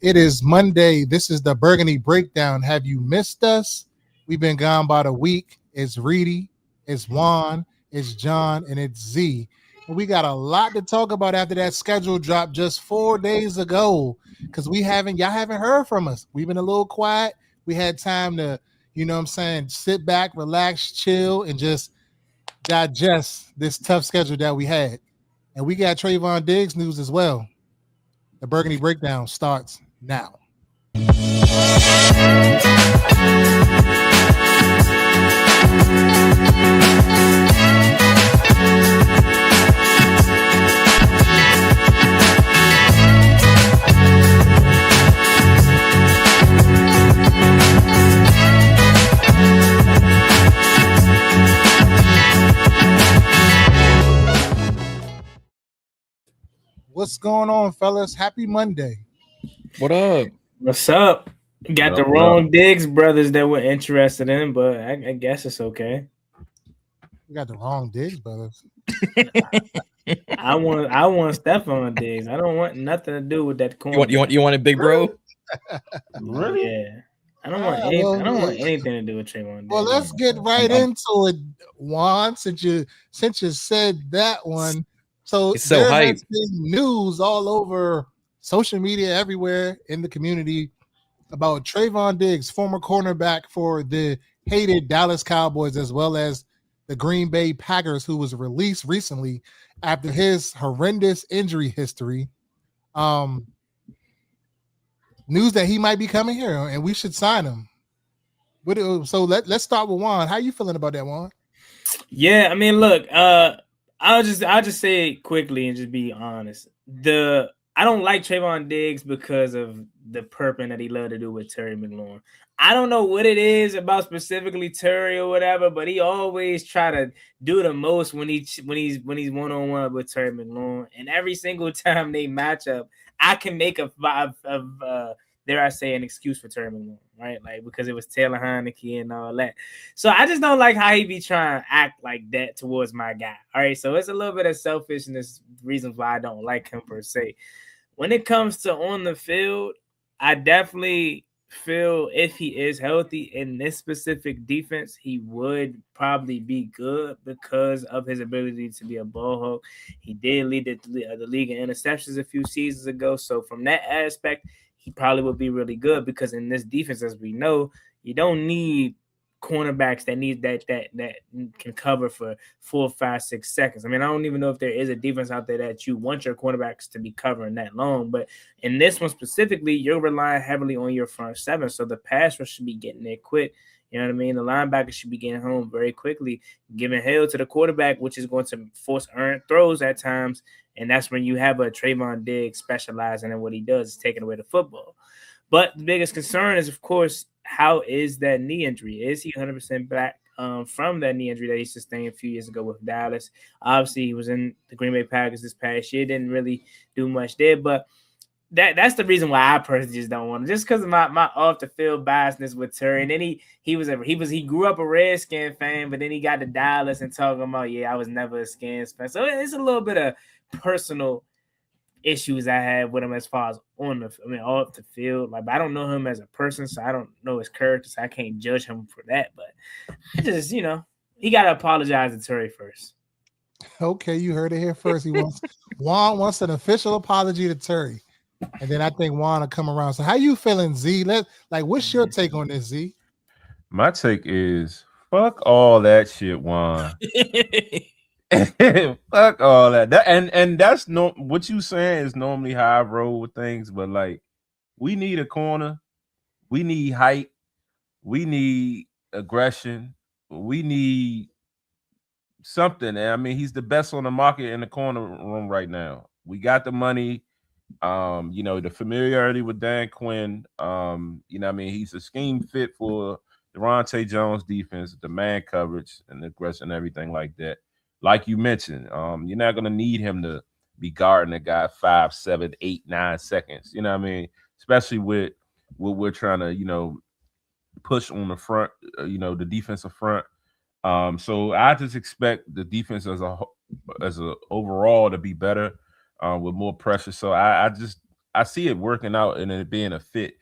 It is Monday. This is the Burgundy Breakdown. Have you missed us? We've been gone about a week. It's Reedie, it's Juan, it's John, and it's Z. And we got a lot to talk about after that schedule dropped just 4 days ago. Because y'all haven't heard from us. We've been a little quiet. We had time to, sit back, relax, chill, and just digest this tough schedule that we had. And we got Trevon Diggs news as well. The Burgundy Breakdown starts now. What's going on, fellas? Happy Monday. What up? What's up? Got the wrong Diggs brothers that we're interested in, but I guess it's okay. We got the wrong Diggs brothers. I want Stephon Diggs. I don't want nothing to do with that corner. You want a big bro? Really? Yeah. I don't want anything to do with Trevon Diggs. Well, let's get right into it, Juan. Since you said that one. So it's so there hype. has been news all over social media everywhere in the community about Trevon Diggs, former cornerback for the hated Dallas Cowboys, as well as the Green Bay Packers, who was released recently after his horrendous injury history. News that he might be coming here and we should sign him. So let's start with Juan. How you feeling about that, Juan? Yeah, I mean, look, I'll just say it quickly and just be honest. I don't like Trevon Diggs because of the perping that he loved to do with Terry McLaurin. I don't know what it is about specifically Terry or whatever, but he always try to do the most when he's one-on-one with Terry McLaurin. And every single time they match up, I can make dare I say, an excuse for Terry McLaurin, right? Like, because it was Taylor Heineke and all that. So I just don't like how he be trying to act like that towards my guy. All right, so it's a little bit of selfishness, reasons why I don't like him per se. When it comes to on the field, I definitely feel if he is healthy in this specific defense, he would probably be good because of his ability to be a ball hawk. He did lead the league in interceptions a few seasons ago. So from that aspect, he probably would be really good because in this defense, as we know, you don't need cornerbacks that need that can cover for 4, 5, 6 seconds. I mean, I don't even know if there is a defense out there that you want your cornerbacks to be covering that long. But in this one specifically, you're relying heavily on your front seven. So the pass rush should be getting there quick. You know what I mean? The linebacker should be getting home very quickly, giving hell to the quarterback, which is going to force earned throws at times. And that's when you have a Trevon Diggs specializing in what he does, is taking away the football. But the biggest concern is, of course, how is that knee injury? Is he 100% back from that knee injury that he sustained a few years ago with Dallas? Obviously, he was in the Green Bay Packers this past year. Didn't really do much there, but that's the reason why I personally just don't want him, just because of my off the field biasness with Terry. And then he grew up a Redskin fan, but then he got to Dallas and talking about, I was never a Skins fan. So it's a little bit of personal issues I have with him as far as off the field. Like, I don't know him as a person, so I don't know his character, so I can't judge him for that. But I just, he got to apologize to Terry first. Okay, you heard it here first. Juan wants an official apology to Terry. And then I think Juan will come around. So how you feeling, Z? What's your take on this, Z? My take is fuck all that shit, Juan. Fuck all that. And that's what you saying is normally how I roll with things, but like, we need a corner, we need height, we need aggression, we need something. I mean, he's the best on the market in the corner room right now. We got the money. The familiarity with Dan Quinn. He's a scheme fit for Devontae Jones defense, the man coverage and the aggression and everything like that. Like you mentioned, you're not gonna need him to be guarding a guy 5, 7, 8, 9 seconds. You know what I mean? Especially with what we're trying to, push on the front, the defensive front. So I just expect the defense as a overall to be better with more pressure. So I I see it working out and it being a fit.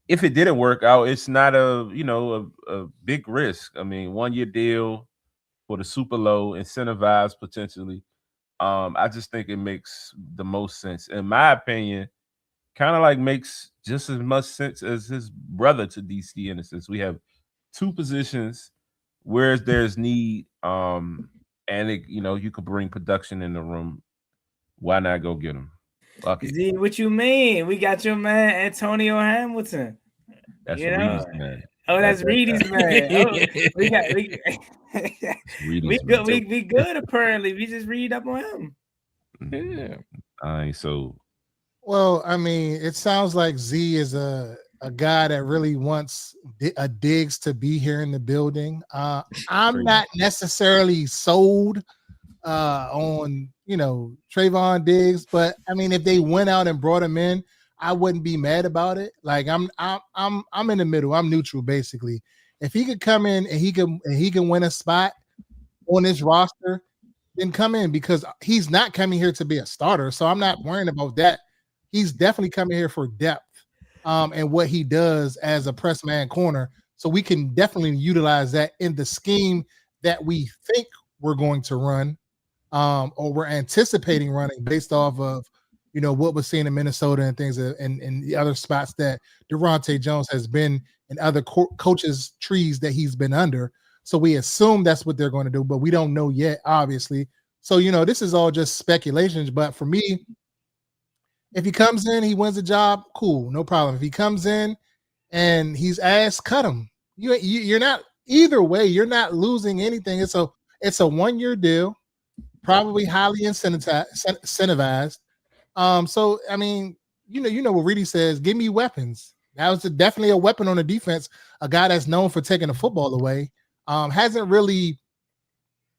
If it didn't work out, it's not a big risk. I mean, 1-year deal for the super low, incentivized potentially. I just think it makes the most sense, in my opinion. Kind of like makes just as much sense as his brother to DC in a sense. We have two positions where there's need, and you could bring production in the room. Why not go get him? Z, what you mean? We got your man Antonio Hamilton. That's Reedie's man. Oh, that's Reedie's man. Oh, we good. We good. Apparently, we just read up on him. Yeah. So. Well, I mean, it sounds like Z is a guy that really wants a Diggs to be here in the building. I'm not necessarily sold on Trevon Diggs, but I mean, if they went out and brought him in, I wouldn't be mad about it. Like I'm in the middle. I'm neutral basically. If he could come in and he can win a spot on this roster, then come in, because he's not coming here to be a starter. So I'm not worrying about that. He's definitely coming here for depth and what he does as a press man corner. So we can definitely utilize that in the scheme that we think we're going to run, or we're anticipating running based off of, what we're seeing in Minnesota and things, and the other spots that Durante Jones has been in other coaches' trees that he's been under. So we assume that's what they're going to do, but we don't know yet, obviously. So, this is all just speculations. But for me, if he comes in, he wins the job, cool, no problem. If he comes in and he's ass, cut him. You're not, either way, you're not losing anything. It's a 1-year deal, probably highly incentivized. So I mean, what Reedie says, give me weapons. That was definitely a weapon on the defense. A guy that's known for taking the football away. Hasn't really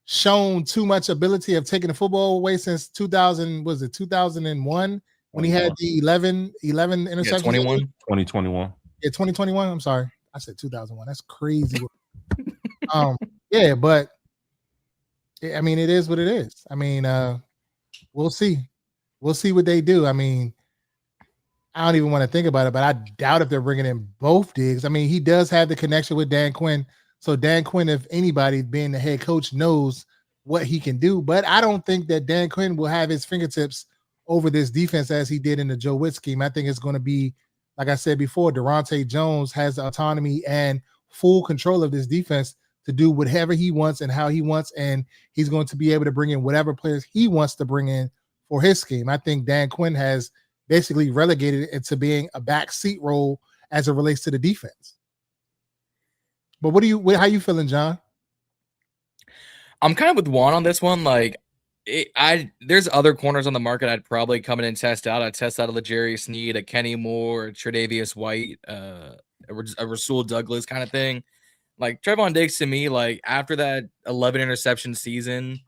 shown too much ability of taking the football away since 2001 when he had the 11 interceptions. 2021. Yeah, 2021. I'm sorry. I said 2001. That's crazy. Yeah, but I mean, it is what it is. I mean, we'll see. We'll see what they do. I mean, I don't even want to think about it, but I doubt if they're bringing in both Diggs. I mean, he does have the connection with Dan Quinn. So Dan Quinn, if anybody, being the head coach, knows what he can do. But I don't think that Dan Quinn will have his fingertips over this defense as he did in the Joe Witt scheme. I think it's going to be, like I said before, Durante Jones has the autonomy and full control of this defense to do whatever he wants and how he wants, and he's going to be able to bring in whatever players he wants to bring in for his scheme. I think Dan Quinn has basically relegated it into being a backseat role as it relates to the defense. But how you feeling, John? I'm kind of with Juan on this one. Like, there's other corners on the market I'd probably come in and test out. I'd test out a L'Jarius Sneed, a Kenny Moore, a Tre'Davious White, a Rasul Douglas kind of thing. Like, Trevon Diggs, to me, like, after that 11 interception season,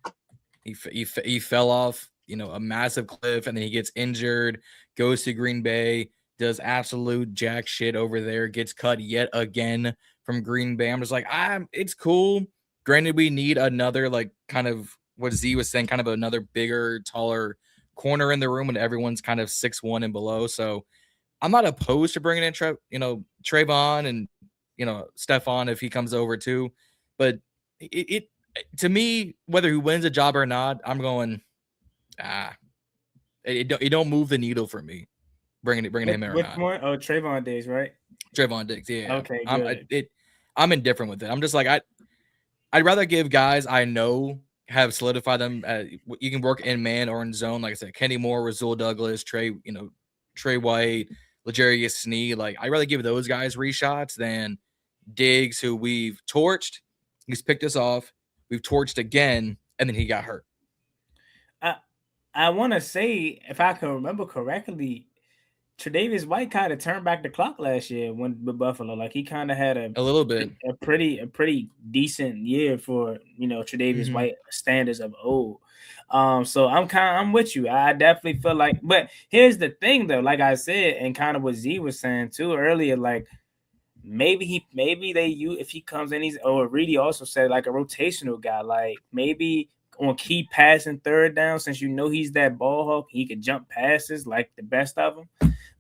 he fell off, a massive cliff, and then he gets injured, goes to Green Bay, does absolute jack shit over there, gets cut yet again from Green Bay. I'm just like, it's cool. Granted, we need another, like, kind of what Z was saying, kind of another bigger, taller corner in the room when everyone's kind of 6'1" and below. So I'm not opposed to bringing in Trevon and Stephon if he comes over too. But it to me, whether he wins a job or not, I'm going, it don't move the needle for me. Bringing him in or not. More? Oh, Trevon Diggs, right? Trevon Diggs, yeah. Okay, good. I'm indifferent with it. I'm just like, I'd rather give guys I know have solidified them. You can work in man or in zone. Like I said, Kenny Moore, Rasul Douglas, Trey White, L'Jarius Sneed. Like, I'd rather give those guys reshots than Diggs, who we've torched. He's picked us off. We've torched again, and then he got hurt. I want to say, if I can remember correctly, Tre'Davious White kind of turned back the clock last year with Buffalo. Like, he kind of had a little bit, a pretty decent year for Tre'Davious White standards of old. So I'm with you. I definitely feel like, but here's the thing though, like I said, and kind of what Z was saying too earlier, like maybe if he comes in, Reedie also said like a rotational guy, like maybe on key passing third down, since he's that ball hawk, he could jump passes like the best of them.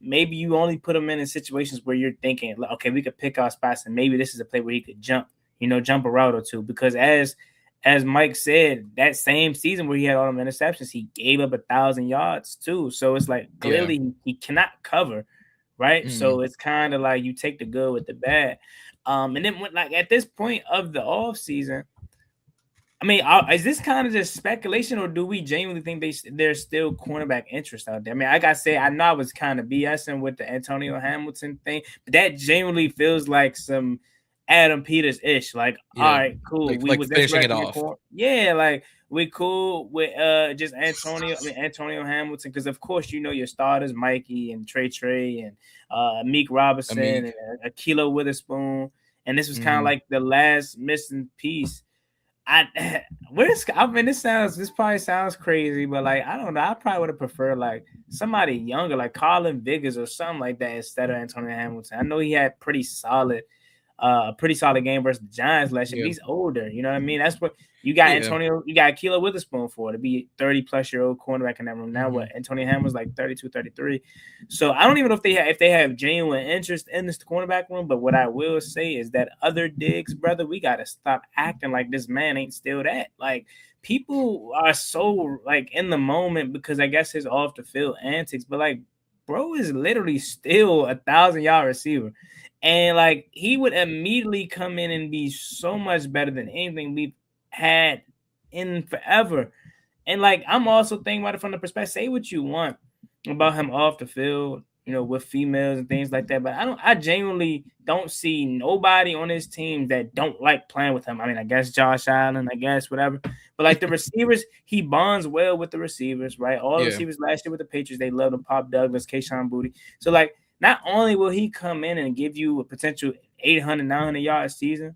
maybe you only put him in situations where you're thinking, okay, we could pick our spots, and maybe this is a play where he could jump a route or two. Because as Mike said, that same season where he had all them interceptions, he gave up 1,000 yards too. So it's like clearly he cannot cover, right? So it's kind of like you take the good with the bad. And then at this point of the offseason, I mean, is this kind of just speculation, or do we genuinely think there's still cornerback interest out there? I mean, like I said, I know I was kind of BSing with the Antonio Hamilton thing, but that genuinely feels like some Adam Peters-ish. Like, all right, cool. We was finishing it off. Yeah, like we cool with just Antonio Hamilton, because of course your starters, Mikey and Trey and Meek Robinson and Akilo Witherspoon, and this was kind of like the last missing piece. This probably sounds crazy, but like I don't know. I probably would have preferred like somebody younger, like Colin Vickers or something like that, instead of Antonio Hamilton. I know he had pretty solid game versus the Giants last year. But he's older, you know what I mean? That's what you got. Antonio, you got Kilo Witherspoon for to be 30-plus-year-old cornerback in that room. Now what? Antonio Hamilton's like 32, 33. So I don't even know if they have genuine interest in this cornerback room. But what I will say is that other Diggs, brother, we gotta stop acting like this man ain't still that. Like people are so like in the moment because I guess his off the field antics, but like bro is literally still 1,000-yard receiver. And like he would immediately come in and be so much better than anything we've had in forever. And like I'm also thinking about it from the perspective, say what you want about him off the field, with females and things like that. But I genuinely don't see nobody on his team that don't like playing with him. I mean, I guess Josh Allen, I guess whatever. But like the receivers, he bonds well with the receivers, right? All the receivers last year with the Patriots, they loved him. Pop Douglas, Kayshon Boutte. So like, not only will he come in and give you a potential 800, 900-yard season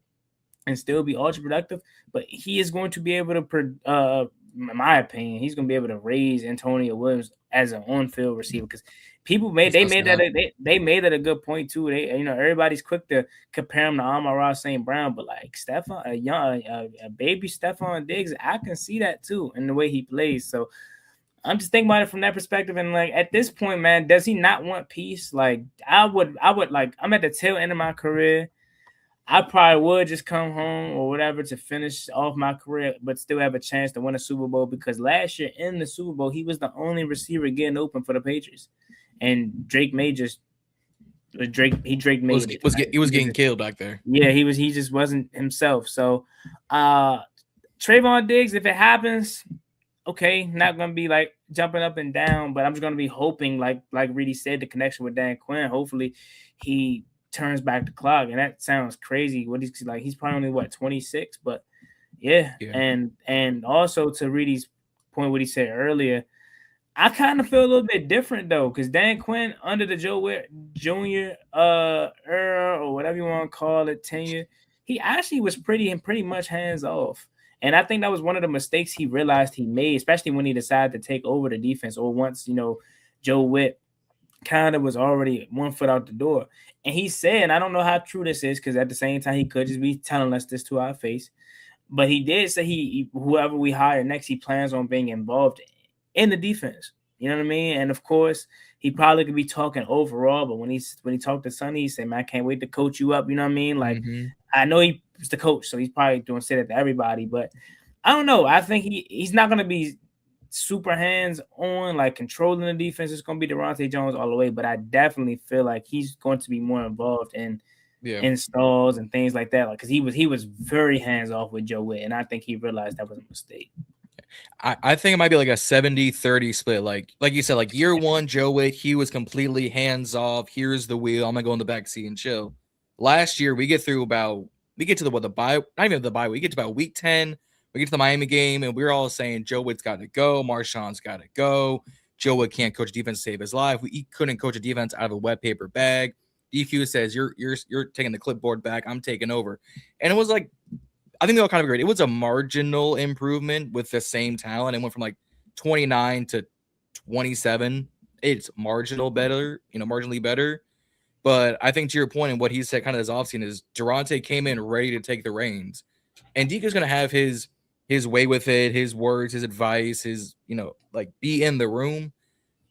and still be ultra productive, but he is going to be able to, in my opinion, he's going to be able to raise Antonio Williams as an on-field receiver, because people made that a good point too. They, everybody's quick to compare him to Amon-Ra St. Brown, but like a baby Stephon Diggs, I can see that too in the way he plays. So I'm just thinking about it from that perspective. And like at this point, man, does he not want peace? Like I would like, I'm at the tail end of my career. I probably would just come home or whatever to finish off my career, but still have a chance to win a Super Bowl, because last year in the Super Bowl, he was the only receiver getting open for the Patriots. And Drake made it. He was getting killed back there. Yeah, he just wasn't himself. So Trevon Diggs, if it happens, okay, not gonna be like jumping up and down, but I'm just gonna be hoping, like Reedie said, the connection with Dan Quinn. Hopefully, he turns back the clock. And that sounds crazy. What he's like, he's probably only 26, but yeah. And also to Reedie's point, what he said earlier, I kind of feel a little bit different though, because Dan Quinn under the Joe Witt Jr. Era, or whatever you want to call it, tenure, he actually was pretty much hands off. And I think that was one of the mistakes he realized he made, especially when he decided to take over the defense, or once, Joe Witt kind of was already one foot out the door. And he said, and I don't know how true this is, because at the same time, he could just be telling us this to our face, but he did say whoever we hire next, he plans on being involved in the defense. You know what I mean? And of course, he probably could be talking overall, but when he talked to Sonny, he said, man, I can't wait to coach you up. You know what I mean? Like, I know he was the coach, so he's probably doing say that to everybody, but I don't know. I think he's not going to be super hands-on, like controlling the defense. It's going to be Deontay Jones all the way, but I definitely feel like he's going to be more involved in installs and things like that. Like, because he was very hands-off with Joe Witt, and I think he realized that was a mistake. I think it might be like a 70-30 split. Like you said, like year one, Joe Witt, he was completely hands-off. Here's the wheel. I'm going to go in the back seat and chill. Last year, we get to the bye, not even the bye. We get to about week 10. We get to the Miami game, and we're all saying Joe Witt's got to go. Marshawn's got to go. Joe Witt can't coach defense to save his life. He couldn't coach a defense out of a wet paper bag. DQ says, you're taking the clipboard back. I'm taking over. And it was like, I think they all kind of agreed. It was a marginal improvement with the same talent. It went from like 29 to 27. It's marginally better. But I think to your point and what he said kind of this offseason is Durante came in ready to take the reins. And DQ's going to have his way with it, his words, his advice, his, like be in the room.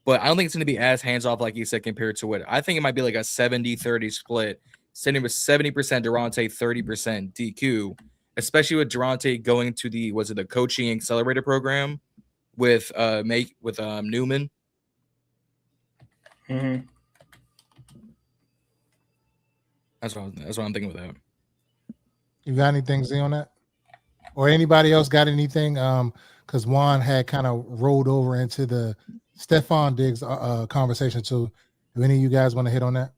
but I don't think it's going to be as hands-off like you said compared to what I think it might be like a 70-30 split. 70% Durante, 30% DQ, especially with Durante going to the coaching accelerator program with Newman. Mm-hmm. That's what I'm thinking with that. You got anything, Z, on that? Or anybody else got anything? Because Juan had kind of rolled over into the Stephon Diggs conversation too. Do any of you guys want to hit on that?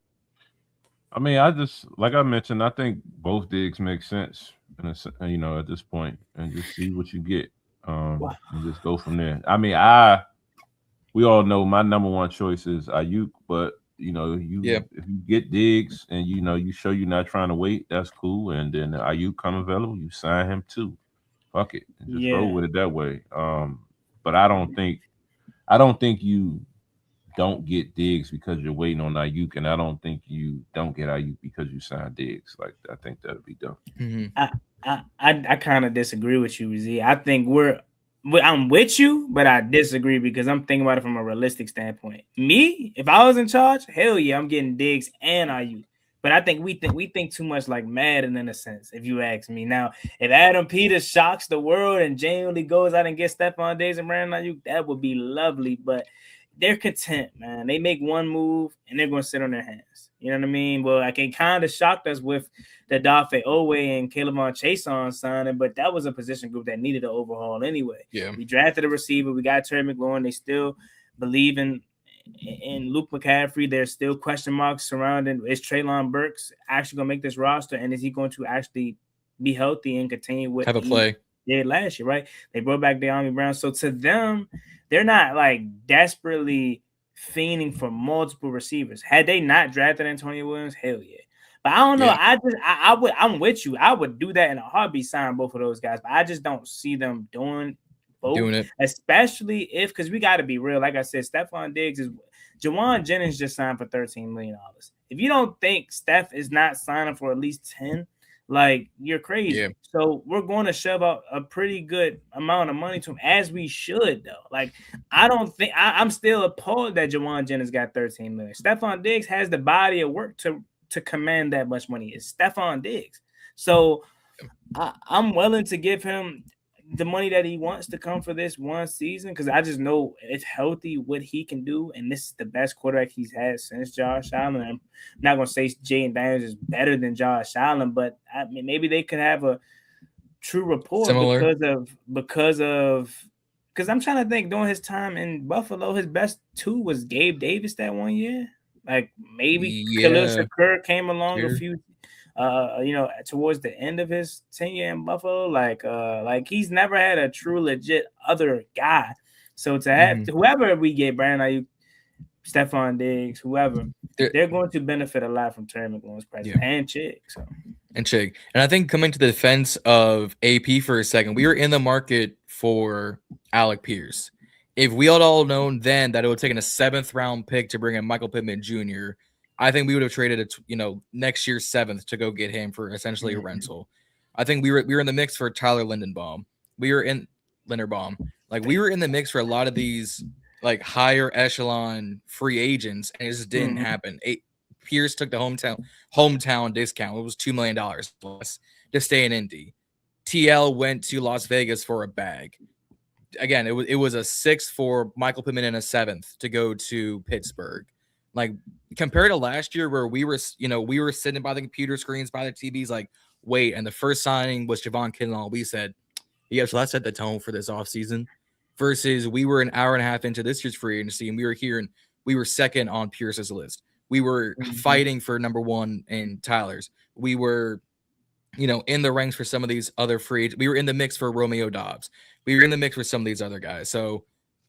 I mean, I just like I mentioned, I think both digs make sense, and at this point, and just see what you get, and just go from there. I mean, we all know my number one choice is Ayuk, but if you get Diggs and you show you're not trying to wait, that's cool. And then Ayuk come available, you sign him too. Fuck it, and just roll with it that way. But I don't think you don't get Diggs because you're waiting on Ayuk, and I don't think you don't get Ayuk because you signed Diggs. Like, I think that'd be dumb. Mm-hmm. I kind of disagree with you, Z. I think I'm with you, but I disagree because I'm thinking about it from a realistic standpoint. Me, if I was in charge, hell yeah, I'm getting Diggs and Ayuk. But I think we think too much like Madden in a sense, if you ask me. Now, if Adam Peters shocks the world and genuinely goes out and gets Stephon Diggs and Brandon Ayuk, that would be lovely. But they're content, man. They make one move and they're going to sit on their hands. You know what I mean? Well, I can kind of shocked us with the Dafe Owe and Caleb Chase on signing, but that was a position group that needed an overhaul anyway. Yeah. We drafted a receiver. We got Terry McLaurin. They still believe in Luke McCaffrey. There's still question marks surrounding, is Treylon Burks actually going to make this roster? And is he going to actually be healthy and continue with play? Did last year, right? They brought back De'Ami Brown. So to them, they're not like desperately fiending for multiple receivers. Had they not drafted Antonio Williams, hell yeah. But I don't know. Yeah. I'm with you. I would do that in a heartbeat, sign both of those guys. But I just don't see them doing it, especially because we got to be real. Like I said, Stephon Diggs Juwan Jennings just signed for $13 million. If you don't think Steph is not signing for at least 10, like, you're crazy. Yeah. So we're going to shove out a pretty good amount of money to him, as we should, though. Like, I don't think I'm still appalled that Juwan Jennings got $13 million. Stephon Diggs has the body of work to command that much money. It's Stephon Diggs. So I'm willing to give him the money that he wants to come for this one season, because I just know it's healthy what he can do, and this is the best quarterback he's had since Josh Allen. I'm not going to say Jaden Daniels is better than Josh Allen, but I mean, maybe they could have a true rapport because I'm trying to think, during his time in Buffalo, his best two was Gabe Davis that one year. Like, maybe Khalil Shakur came along a few towards the end of his tenure in Buffalo, like he's never had a true legit other guy. So to have whoever we get, Brandon Ayuk, Stephon Diggs, whoever, they're going to benefit a lot from Terry McLaurin's presence and Chig. And I think, coming to the defense of AP for a second, we were in the market for Alec Pierce. If we had all known then that it would have taken a 7th round pick to bring in Michael Pittman Jr., I think we would have traded next year's 7th to go get him for essentially a rental. I think we were in the mix for Tyler Linderbaum. We were in the mix for a lot of these like higher echelon free agents, and it just didn't happen. Pierce took the hometown discount. It was $2 million plus to stay in Indy. TL went to Las Vegas for a bag. Again, it was a 6th for Michael Pittman and a 7th to go to Pittsburgh. Like, compared to last year, where we were sitting by the computer screens, by the TVs, like, wait, and the first signing was Javon Kinlaw. We said, yeah, so that set the tone for this offseason. Versus we were an hour and a half into this year's free agency, and we were here and we were second on Pierce's list. We were fighting for number 1 in Tyler's. We were, in the ranks for some of these other free agents. We were in the mix for Romeo Dobbs. We were in the mix for some of these other guys. So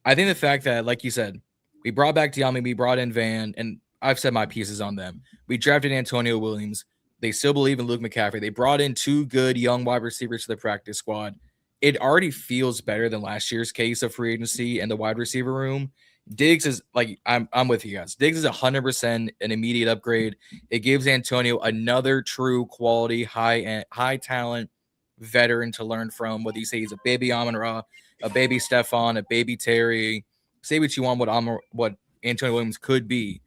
I think the fact that, like you said, we brought back De'Ami, we brought in Van, and I've said my pieces on them. We drafted Antonio Williams. They still believe in Luke McCaffrey. They brought in 2 good young wide receivers to the practice squad. It already feels better than last year's case of free agency and the wide receiver room. Diggs is, like, I'm with you guys. Diggs is 100% an immediate upgrade. It gives Antonio another true quality, high talent veteran to learn from. Whether you say he's a baby Amon-Ra, a baby Stephon, a baby Terry, say what you want what Antonio Williams could be.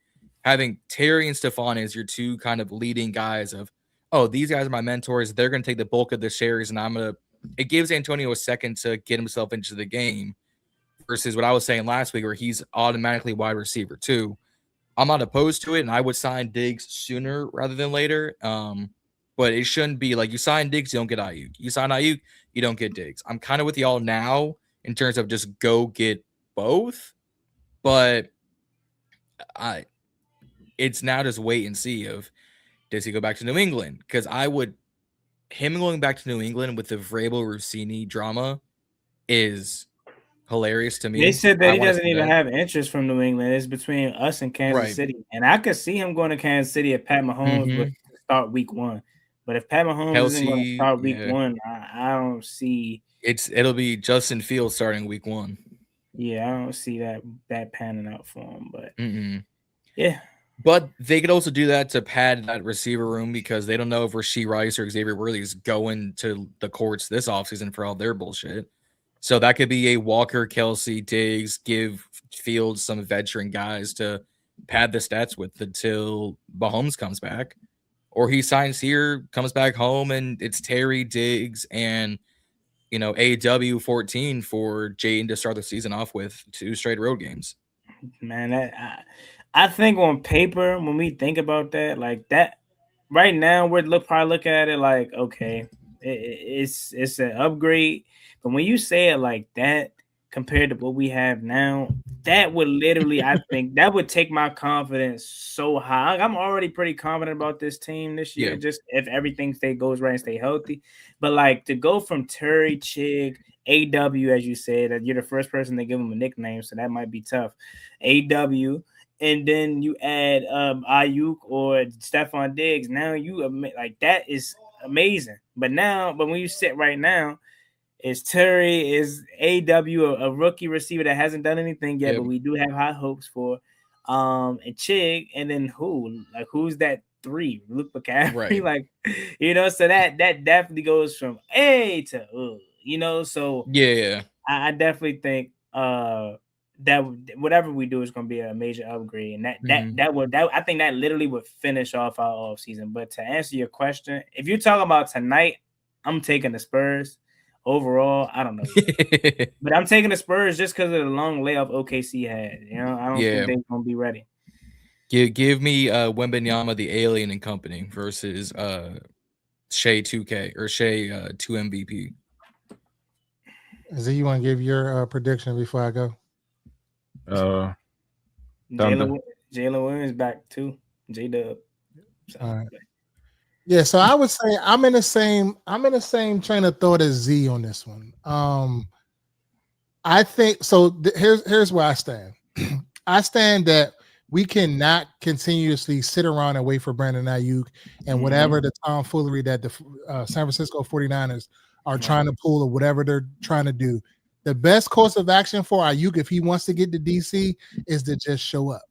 Having Terry and Stephon as your two kind of leading guys of, oh, these guys are my mentors. They're going to take the bulk of the shares, and it gives Antonio a second to get himself into the game versus what I was saying last week where he's automatically wide receiver too. I'm not opposed to it, and I would sign Diggs sooner rather than later. But it shouldn't be like you sign Diggs, you don't get Ayuk. You sign Ayuk, you don't get Diggs. I'm kind of with y'all now in terms of just go get both, but it's now just wait and see of does he go back to New England? Because him going back to New England with the Vrabel Rossini drama is hilarious to me. They said that he doesn't even have interest from New England. It's between us and Kansas Right. City. And I could see him going to Kansas City if Pat Mahomes would start week 1. But if Pat Mahomes isn't going to start week 1, I don't see it'll be Justin Fields starting week 1. Yeah, I don't see that panning out for him. But yeah. But they could also do that to pad that receiver room because they don't know if Rashee Rice or Xavier Worthy is going to the courts this offseason for all their bullshit. So that could be a Walker, Kelsey, Diggs, give Fields some veteran guys to pad the stats with until Mahomes comes back. Or he signs here, comes back home, and it's Terry, Diggs, and AW 14 for Jaden to start the season off with 2 straight road games. Man, I think on paper, when we think about that, like that, right now we're probably looking at it like, okay, it's an upgrade. But when you say it like that, compared to what we have now, that would literally, I think, that would take my confidence so high. I'm already pretty confident about this team this year, just if everything goes right and stay healthy. But like to go from Terry, Chig, AW, as you said, that you're the first person to give him a nickname, so that might be tough. AW, and then you add Ayuk or Stephon Diggs. Now like that is amazing. But when you sit right now, it's Terry, is AW, a rookie receiver that hasn't done anything yet, but we do have high hopes for. And Chig, and then who's that 3? Luke McCaffrey, right. So that definitely goes from A to so I definitely think that whatever we do is going to be a major upgrade, and that I think that literally would finish off our off season. But to answer your question, if you're talking about tonight, I'm taking the Spurs. Overall, I don't know, but I'm taking the Spurs just because of the long layoff OKC had. I don't think they're gonna be ready. Give me Wembanyama, the Alien and Company versus Shea 2K or Shea 2 MVP. Z, you want to give your prediction before I go? Jalen Williams back too. J-Dub. All right. Yeah, so I would say I'm in the same train of thought as Z on this one. I think so. Here's where I stand. I stand that we cannot continuously sit around and wait for Brandon Ayuk and whatever the tomfoolery that the San Francisco 49ers are trying to pull or whatever they're trying to do. The best course of action for Ayuk, if he wants to get to DC, is to just show up.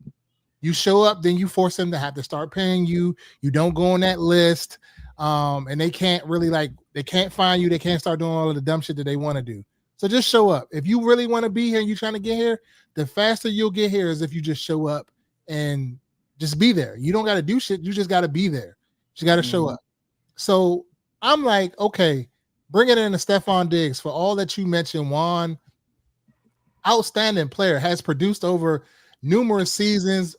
You show up, then you force them to have to start paying you. You don't go on that list, and they can't really they can't find you. They can't start doing all of the dumb shit that they want to do. So just show up. If you really want to be here and you're trying to get here, the faster you'll get here is if you just show up and just be there. You don't got to do shit. You just got to be there. You got to show up. So I'm like, okay, bring it in to Stephon Diggs for all that you mentioned. Juan, outstanding player, has produced over numerous seasons.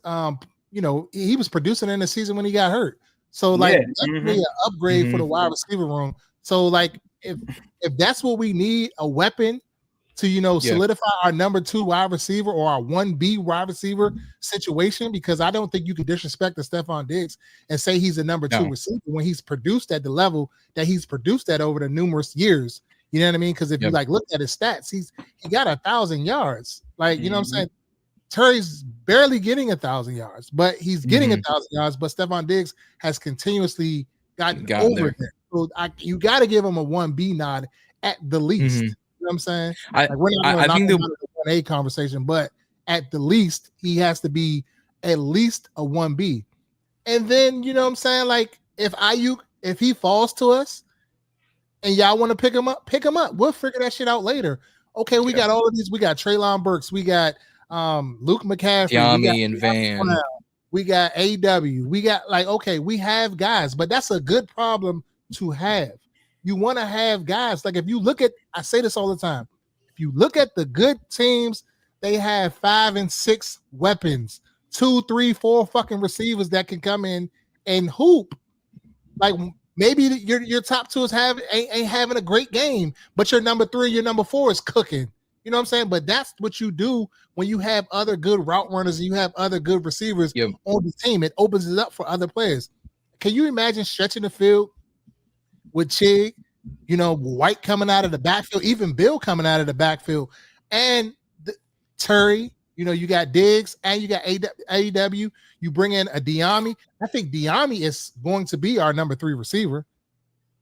He was producing in the season when he got hurt. So definitely an upgrade for the wide receiver room. So if that's what we need, a weapon to solidify our number 2 wide receiver or our 1B wide receiver situation, because I don't think you could disrespect the Stephon Diggs and say he's a number 2 receiver when he's produced at the level that he's produced at over the numerous years. You know what I mean? Because if you look at his stats, he got 1,000 yards. You know what I'm saying? Terry's barely getting 1,000 yards, but he's getting 1,000 yards. But Stephon Diggs has continuously gotten over there. So you got to give him a 1B nod at the least. You know what I'm saying? We're not going to the 1A conversation, but at the least, he has to be at least a 1B. And then, you know what I'm saying? If Ayuk, if he falls to us and y'all want to pick him up, pick him up. We'll figure that shit out later. Okay, we got all of these. We got Treylon Burks. We got Luke McCaffrey, Yami and Van. Brown, we got AW, we got like okay, we have guys, but that's a good problem to have. You want to have guys like if you look at, I say this all the time. If you look at the good teams, they have 5 and 6 weapons, 2, 3, 4 fucking receivers that can come in and hoop. Like maybe your top 2 ain't having a great game, but your number 3, your number 4 is cooking. You know what I'm saying? But that's what you do when you have other good route runners and you have other good receivers on the team. It opens it up for other players. Can you imagine stretching the field with Chig, White coming out of the backfield, even Bill coming out of the backfield, and Terry, you got Diggs and you got AEW. You bring in a Diami. I think Diami is going to be our number 3 receiver.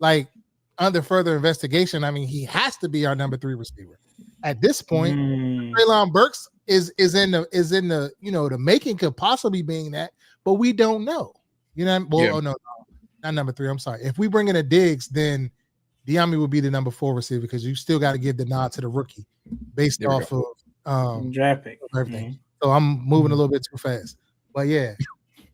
Like under further investigation, I mean, he has to be our number 3 receiver. At this point, Treylon Burks is in the the making, could possibly being that, but we don't know. Oh no, not number 3. I'm sorry. If we bring in a Diggs, then Diami will be the number 4 receiver because you still got to give the nod to the rookie based off of draft pick. Everything. So I'm moving a little bit too fast, but yeah.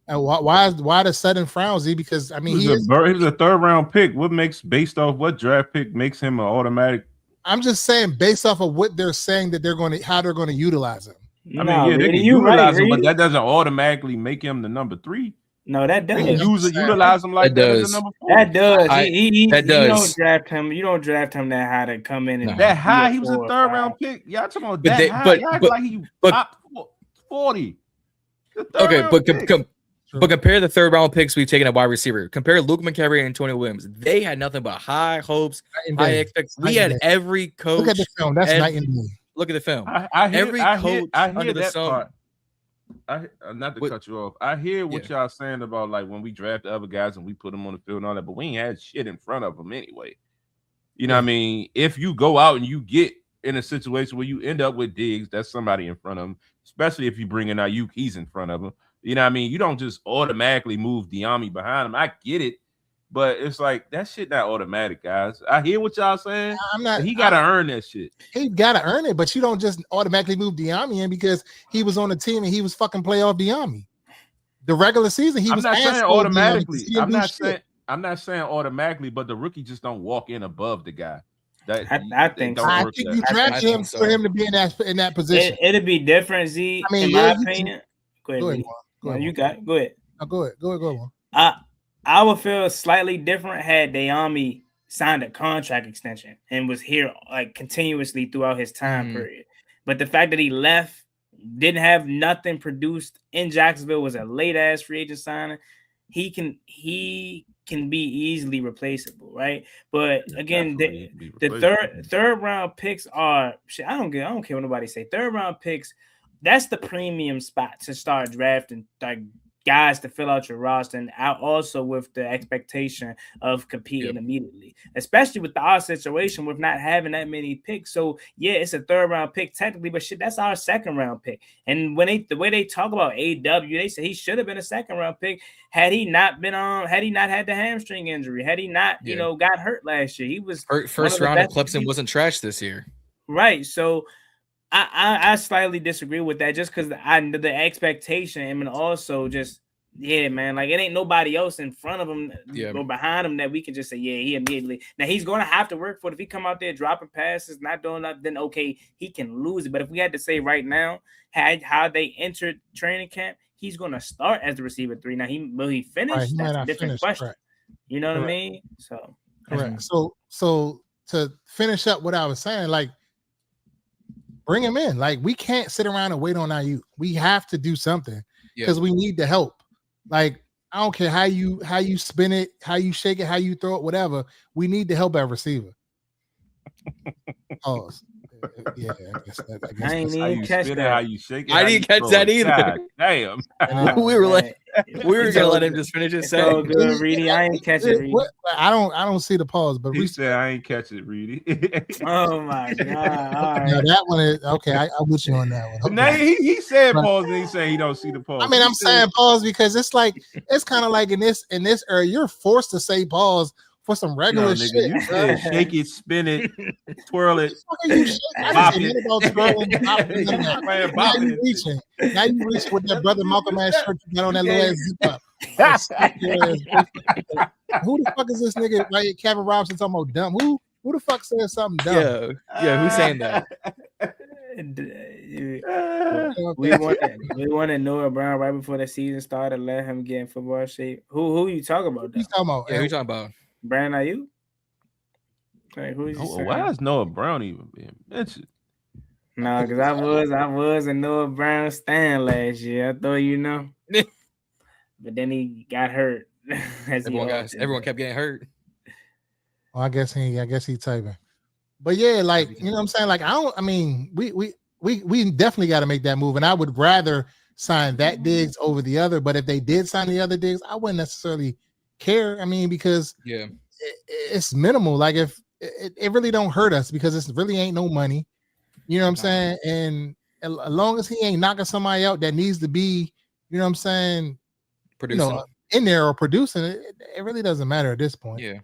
Why the sudden frown, Z? Because I mean, he was a 3rd round pick. What makes based off what draft pick makes him an automatic? I'm just saying based off of what they're saying that how they're going to utilize him. I mean, they can utilize him, but that doesn't automatically make him the number 3. No, that does. Utilize him like that as a number 4. That does. That You does. don't draft him. You don't draft him that high to come in and that high. He was a 3rd round pick. Y'all talking about that high? Y'all act like he top 40. Okay, but compare the 3rd round picks we've taken at wide receiver. Compare Luke McCaffrey and Antonio Williams. They had nothing but high hopes, high expectations. We had every coach. Look at the film. That's night and day. Look at the film. I hear that part. Not to What? cut you off. I hear what y'all saying about like when we draft the other guys and we put them on the field and all that, but we ain't had shit in front of them anyway. You know what I mean? If you go out and you get in a situation where you end up with Diggs, that's somebody in front of him, especially if you bring in Ayuk, he's in front of him. You know what I mean? You don't just automatically move Diami behind him. I get it, but it's like that shit not automatic, guys. I hear what y'all saying. He got to earn that shit. He got to earn it, but you don't just automatically move Diami in because he was on the team and he was fucking playoff Diami. The regular season, he was. I'm not saying automatically. I'm not saying automatically, but the rookie just don't walk in above the guy. I think you draft him for him to be in that position. It'd be different, Z. I mean, in my opinion. Go ahead. Go ahead. Go ahead. No, go ahead. I would feel slightly different had Diami signed a contract extension and was here like continuously throughout his time period. But the fact that he left, didn't have nothing produced in Jacksonville, was a late ass free agent signing. He can be easily replaceable, right? But again, the third round picks are shit. I don't care what nobody say. 3rd round picks, that's the premium spot to start drafting like guys to fill out your roster, and out also with the expectation of competing immediately, especially with our situation with not having that many picks. So yeah, it's a 3rd round pick technically, but shit, that's our 2nd round pick. And when the way they talk about AW, they say he should have been a 2nd round pick had he not had the hamstring injury, had he not got hurt last year. He was first round at Clemson wasn't trash this year, right? So I slightly disagree with that just because the expectation, and also just man, like it ain't nobody else in front of him or behind him that we can just say he immediately. Now he's going to have to work for it. If he come out there dropping passes, not doing nothing, then okay, he can lose it. But if we had to say right now how they entered training camp, he's going to start as the receiver 3. Now will he finish? Right, that's a different question. Correct. You know what I mean? So correct. So to finish up what I was saying, like, bring him in. Like, we can't sit around and wait on Ayuk. We have to do something because we need the help. Like, I don't care how you spin it, how you shake it, how you throw it, whatever. We need to help our receiver. Pause. Yeah, I guess I ain't even catch that. How you shake it, I didn't catch that either. Damn. We were like, we were gonna let him just finish his so good, Reedie. I ain't catch it. Reedie. I don't see the pause, but he said I ain't catch it, Reedie. Oh my god! All right. No, that one is okay. I with you on that one. Okay. No, he said pause, and he said he don't see the pause. I mean, I'm saying pause because it's kind of like in this area, you're forced to say pause for some regular nigga, shit. you said shake it, spin it, twirl it. You shake, I Bop didn't say it. nothing about twirling, bopping, none of that. Man, Now bopping you it. reaching. Now you reaching with that brother Malcolm ass shirt you got on that little ass zip up. Who the fuck is this nigga right here? Kevin Robinson talking about dumb. Who the fuck said something dumb? Yeah, who's saying that? We wanted Noah Brown right before the season started. Let him get in football shape. Who you talking about? He's talking about. Yeah, who you talking about? Brandon Ayuk? Like, who is he saying? Why is Noah Brown even being mentioned? No, because I was a Noah Brown stan last year. I thought but then he got hurt. Everyone kept getting hurt. Well, I guess he typing. But yeah, like you know what I'm saying? Like we definitely got to make that move. And I would rather sign that Diggs over the other. But if they did sign the other Diggs, I wouldn't necessarily care. I mean, because it's minimal. Like if it really don't hurt us because it really ain't no money. You know what I'm saying? And as long as he ain't knocking somebody out that needs to be, you know what I'm saying, producing in there or producing it, it really doesn't matter at this point. Yeah.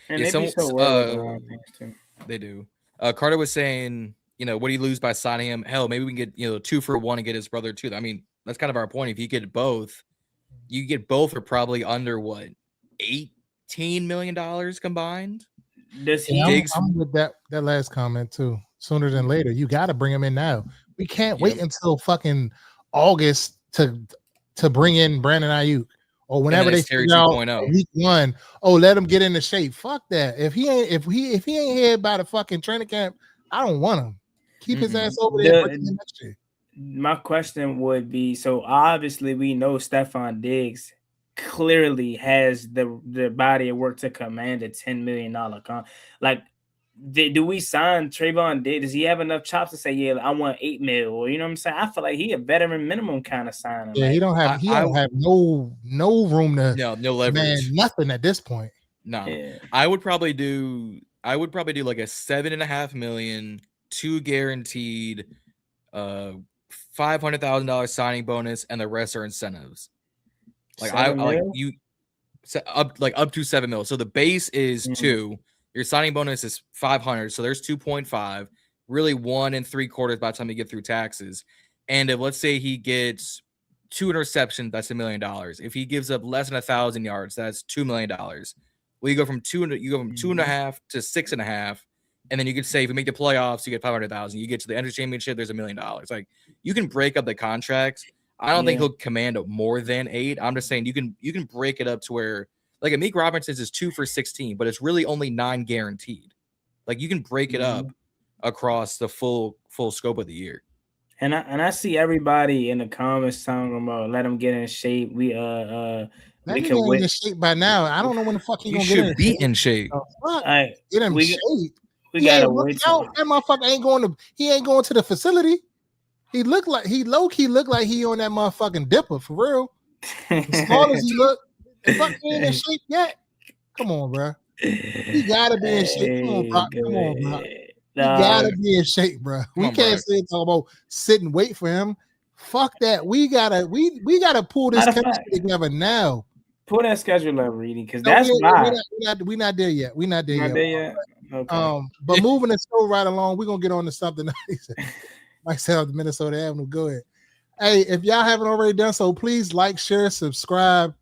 And they be so worried around things too. They do. Carter was saying, what do you lose by signing him? Hell, maybe we can get 2 for 1 and get his brother too. I mean, that's kind of our point. If you get both, for probably under what, $18 million combined. I'm with that last comment too. Sooner than later, you got to bring him in now. We can't wait until fucking August to bring in Brandon Ayuk or whenever they figure out week 1. Oh, let him get into shape. Fuck that. If he ain't here by the fucking training camp, I don't want him. Keep his ass over there next year. My question would be: so obviously we know Stephon Diggs clearly has the body of work to command a $10 million like. Do we sign Trevon Diggs? Does he have enough chops to say, yeah, I want $8 million? Or you know what I'm saying? I feel like he a veteran minimum kind of signing. Yeah, he don't have no room to no leverage. Nothing at this point. No. Yeah. I would probably do like a $7.5 million, 2 guaranteed, $500,000 signing bonus, and the rest are incentives. Like up to $7 million. So the base is 2. Your signing bonus is 500, so there's 2.5. Really 1 3/4 by the time you get through taxes. And if let's say he gets 2 interceptions, that's $1 million. If he gives up less than 1,000 yards, that's $2 million. Well, you go from 2.5 to 6.5, and then you could say if you make the playoffs, you get 500,000. You get to the NFC Championship, there's $1 million. Like you can break up the contracts. I don't think he'll command more than 8. I'm just saying you can break it up to where. Like Amik Robinson's is 2 for 16, but it's really only 9 guaranteed. Like you can break it up across the full scope of the year. And I see everybody in the comments talking about let him get in shape. We can win in shape by now. I don't know when the fuck he gonna get in. Should be in shape. Get him shape. We gotta wait. That motherfucker ain't going to. He ain't going to the facility. He low key look like he on that motherfucking dipper for real. As small as he look. Fuck ain't in shape yet. Come on, bro. He gotta be in shape. Come on, bro. He gotta be in shape, bro. We can't say talk about sit and wait for him. Fuck that. We gotta pull this chemistry together now. Pull that schedule up, Reedie, because that's we're not there yet. We're not there yet. Okay. But moving the show right along, we're gonna get on to something. Myself, the Minnesota Avenue. Go ahead. Hey, if y'all haven't already done so, please like, share, subscribe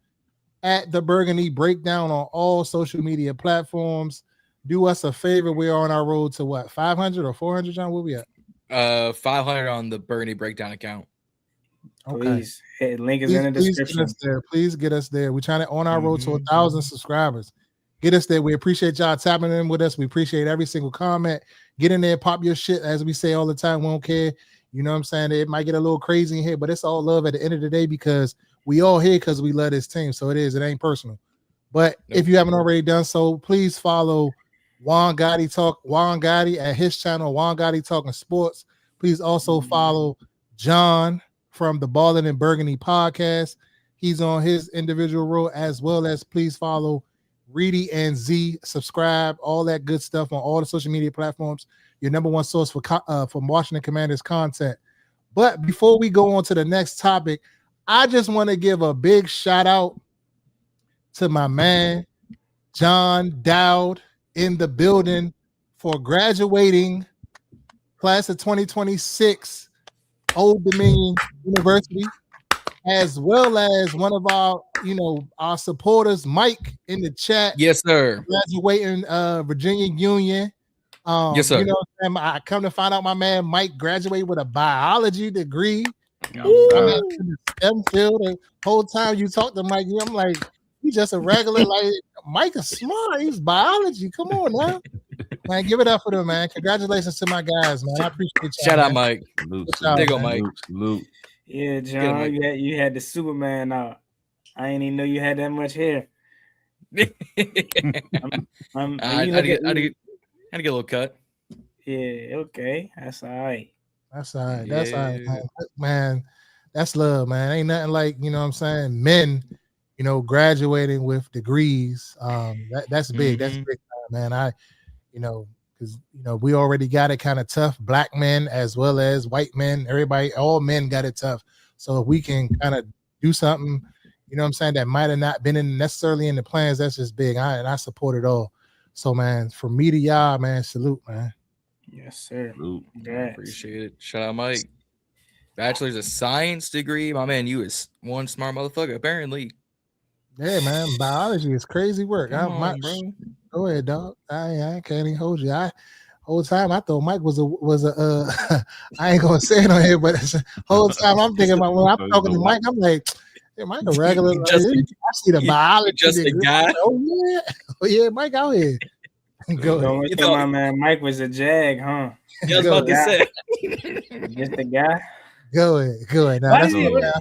at the Burgundy Breakdown on all social media platforms. Do us a favor. We're on our road to what, 500 or 400, John? Where we at? 500 on the Burgundy Breakdown account. Okay. Please. Hey, link is in the description. Please get us there. We're trying to on our road to 1,000 subscribers. Get us there. We appreciate y'all tapping in with us. We appreciate every single comment. Get in there, pop your shit, as we say all the time. We don't care. You know what I'm saying? It might get a little crazy in here, but it's all love at the end of the day because we all here because we love this team. So it ain't personal. But if you haven't already done so, please follow Juan Gotti at his channel, Juan Gotti Talking Sports. Please also follow John from the Ballin' and Burgundy podcast. He's on his individual role, as well as please follow Reedie and Z. Subscribe, all that good stuff on all the social media platforms. Your number one source for Washington Commanders content. But before we go on to the next topic, I just want to give a big shout out to my man, John Dowd in the building for graduating class of 2026, Old Dominion University, as well as one of our, our supporters, Mike, in the chat. Yes, sir. Graduating Virginia Union. Yes, sir. I come to find out my man Mike graduated with a biology degree. I'm in the STEM field. The whole time you talk to Mike, I'm like, he's just a regular, like, Mike is smart. He's biology. Come on now. Man, give it up for them, man. Congratulations to my guys, man. I appreciate you. Shout out, Mike. There go, Mike. Salute. Yeah, John, you had the Superman out. I ain't even know you had that much hair. I had to get a little cut. Yeah, okay. That's all right. That's all right. That's all right, man. That's love, man. Ain't nothing like, what I'm saying, men, graduating with degrees. That's big. That's big time, man. Because we already got it kind of tough. Black men as well as white men, everybody, all men got it tough. So if we can kind of do something, that might have not been necessarily in the plans, that's just big. And I support it all. So, man, from me to y'all, man, salute, man. Yes, sir. Appreciate it. Shout out, Mike. Bachelor's of Science degree. My man, you is one smart motherfucker, apparently. Yeah, man. Biology is crazy work. Bro. Go ahead, dog. I can't even hold you. Whole time I thought Mike was a I ain't gonna say it on here, but whole time I'm thinking about when I'm talking to Mike, I'm like, hey, Mike a regular. I see the biology. Just a guy. Oh yeah, Mike out here. Go ahead. My man Mike was a jag, huh? Just about to say. Just a guy. Go ahead. Now,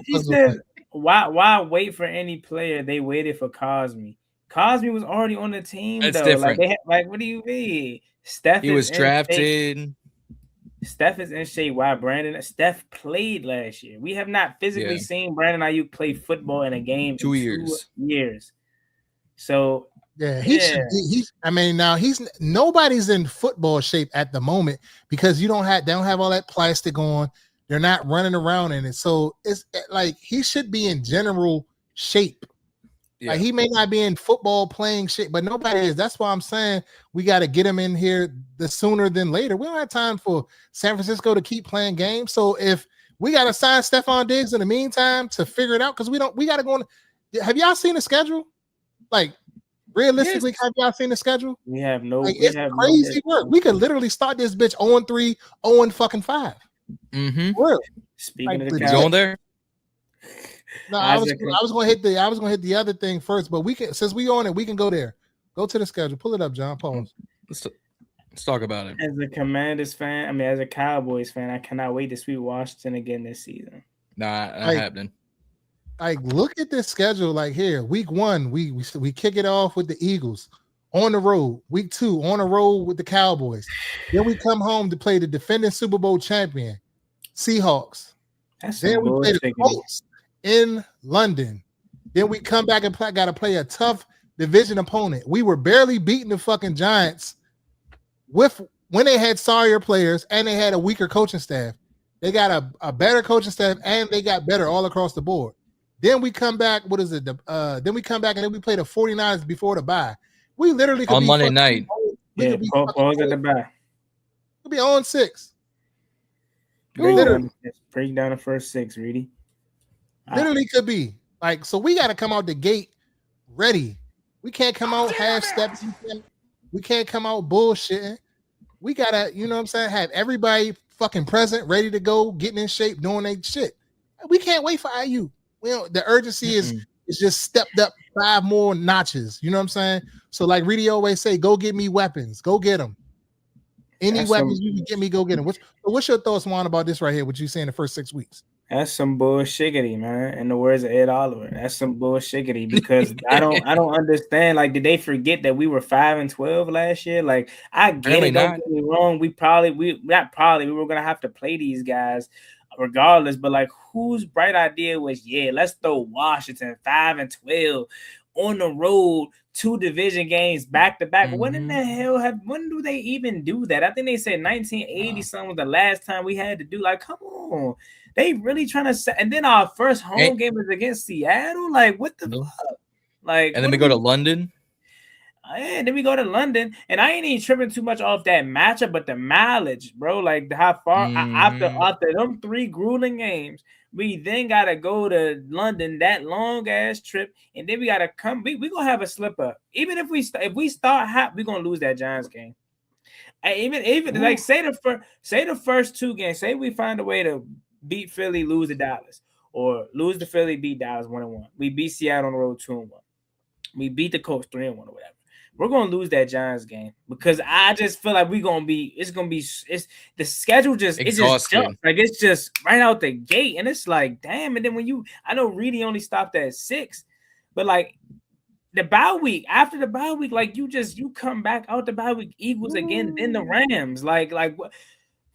he said, why wait for any player? They waited for Cosme. Cosme was already on the team. That's though. different. What do you mean? Steph. He was drafted. Steph is in shape. Why Brandon? Steph played last year. We have not physically seen Brandon Ayuk play football in a game 2 years. 2 years. So he's nobody's in football shape at the moment because they don't have all that plastic on. They're not running around in it. So it's like he should be in general shape. Yeah. Like he may not be in football playing shape, but nobody is. That's why I'm saying we got to get him in here the sooner than later. We don't have time for San Francisco to keep playing games. So if we got to sign Stephon Diggs in the meantime to figure it out, because we got to go on. Have y'all seen the schedule? Like realistically, have y'all seen the schedule? We have no. It's crazy work. We could literally start this bitch 0-3, 0-5. Mm-hmm. Real. Speaking of the going there. No, I was gonna hit the other thing first, but we can, since we on it, we can go there. Go to the schedule. Pull it up, John. Pause. Let's talk about it. As a Commanders fan, as a Cowboys fan, I cannot wait to sweep Washington again this season. Nah, not happening. Like, look at this schedule. Like here, week 1, we kick it off with the Eagles on the road. Week 2, on the road with the Cowboys. Then we come home to play the defending Super Bowl champion Seahawks. Then we play the Colts in London. Then we come back and got to play a tough division opponent. We were barely beating the fucking Giants when they had sorrier players and they had a weaker coaching staff. They got a better coaching staff and they got better all across the board. Then we come back. Then we come back and then we play the 49ers before the bye. We literally could on Monday night. Pause at the bye. Could be 0-6. Break down the first 6, Reedie. Literally could be. Like, so we got to come out the gate ready. We can't come out half steps. We can't come out bullshitting. We got to, have everybody fucking present, ready to go, getting in shape, doing their shit. We can't wait for IU. The urgency is just stepped up 5 more notches. You know what I'm saying? So like Reedie always say, go get me weapons. Go get them. Any weapons you can get me, go get them. What's your thoughts, Juan, about this right here? What you saying the first 6 weeks? That's some bullshiggity, man. In the words of Ed Oliver, that's some bullshiggity because I don't understand. Like, did they forget that we were 5-12 last year? Like, I get it. Don't get me wrong. We were gonna have to play these guys regardless. But like, whose bright idea was, let's throw Washington 5-12 on the road, 2 division games back to back. When in the hell when do they even do that? I think they said 1980 something was the last time we had to do. Like, come on. They really trying to set, and then our first home game is against Seattle. Like, what the fuck? Like, and then we go to London. And then we go to London, and I ain't even tripping too much off that matchup, but the mileage, bro. Like how far after them 3 grueling games, we then gotta go to London, that long ass trip, and then we gotta come. We gonna have a slip up. Even if we start hot, we gonna lose that Giants game. And even like say the first 2 games, say we find a way to beat Philly, lose to Dallas, or lose to Philly, beat Dallas 1-1. We beat Seattle on the road 2-1. We beat the Colts 3-1 or whatever. We're gonna lose that Giants game because I just feel like it's the schedule just it just jumps. Like it's just right out the gate, and it's like damn. And then I know Reedie only stopped at 6, but like the bye week, after the bye week, like you come back out the bye week, Eagles again, then the Rams. Like what,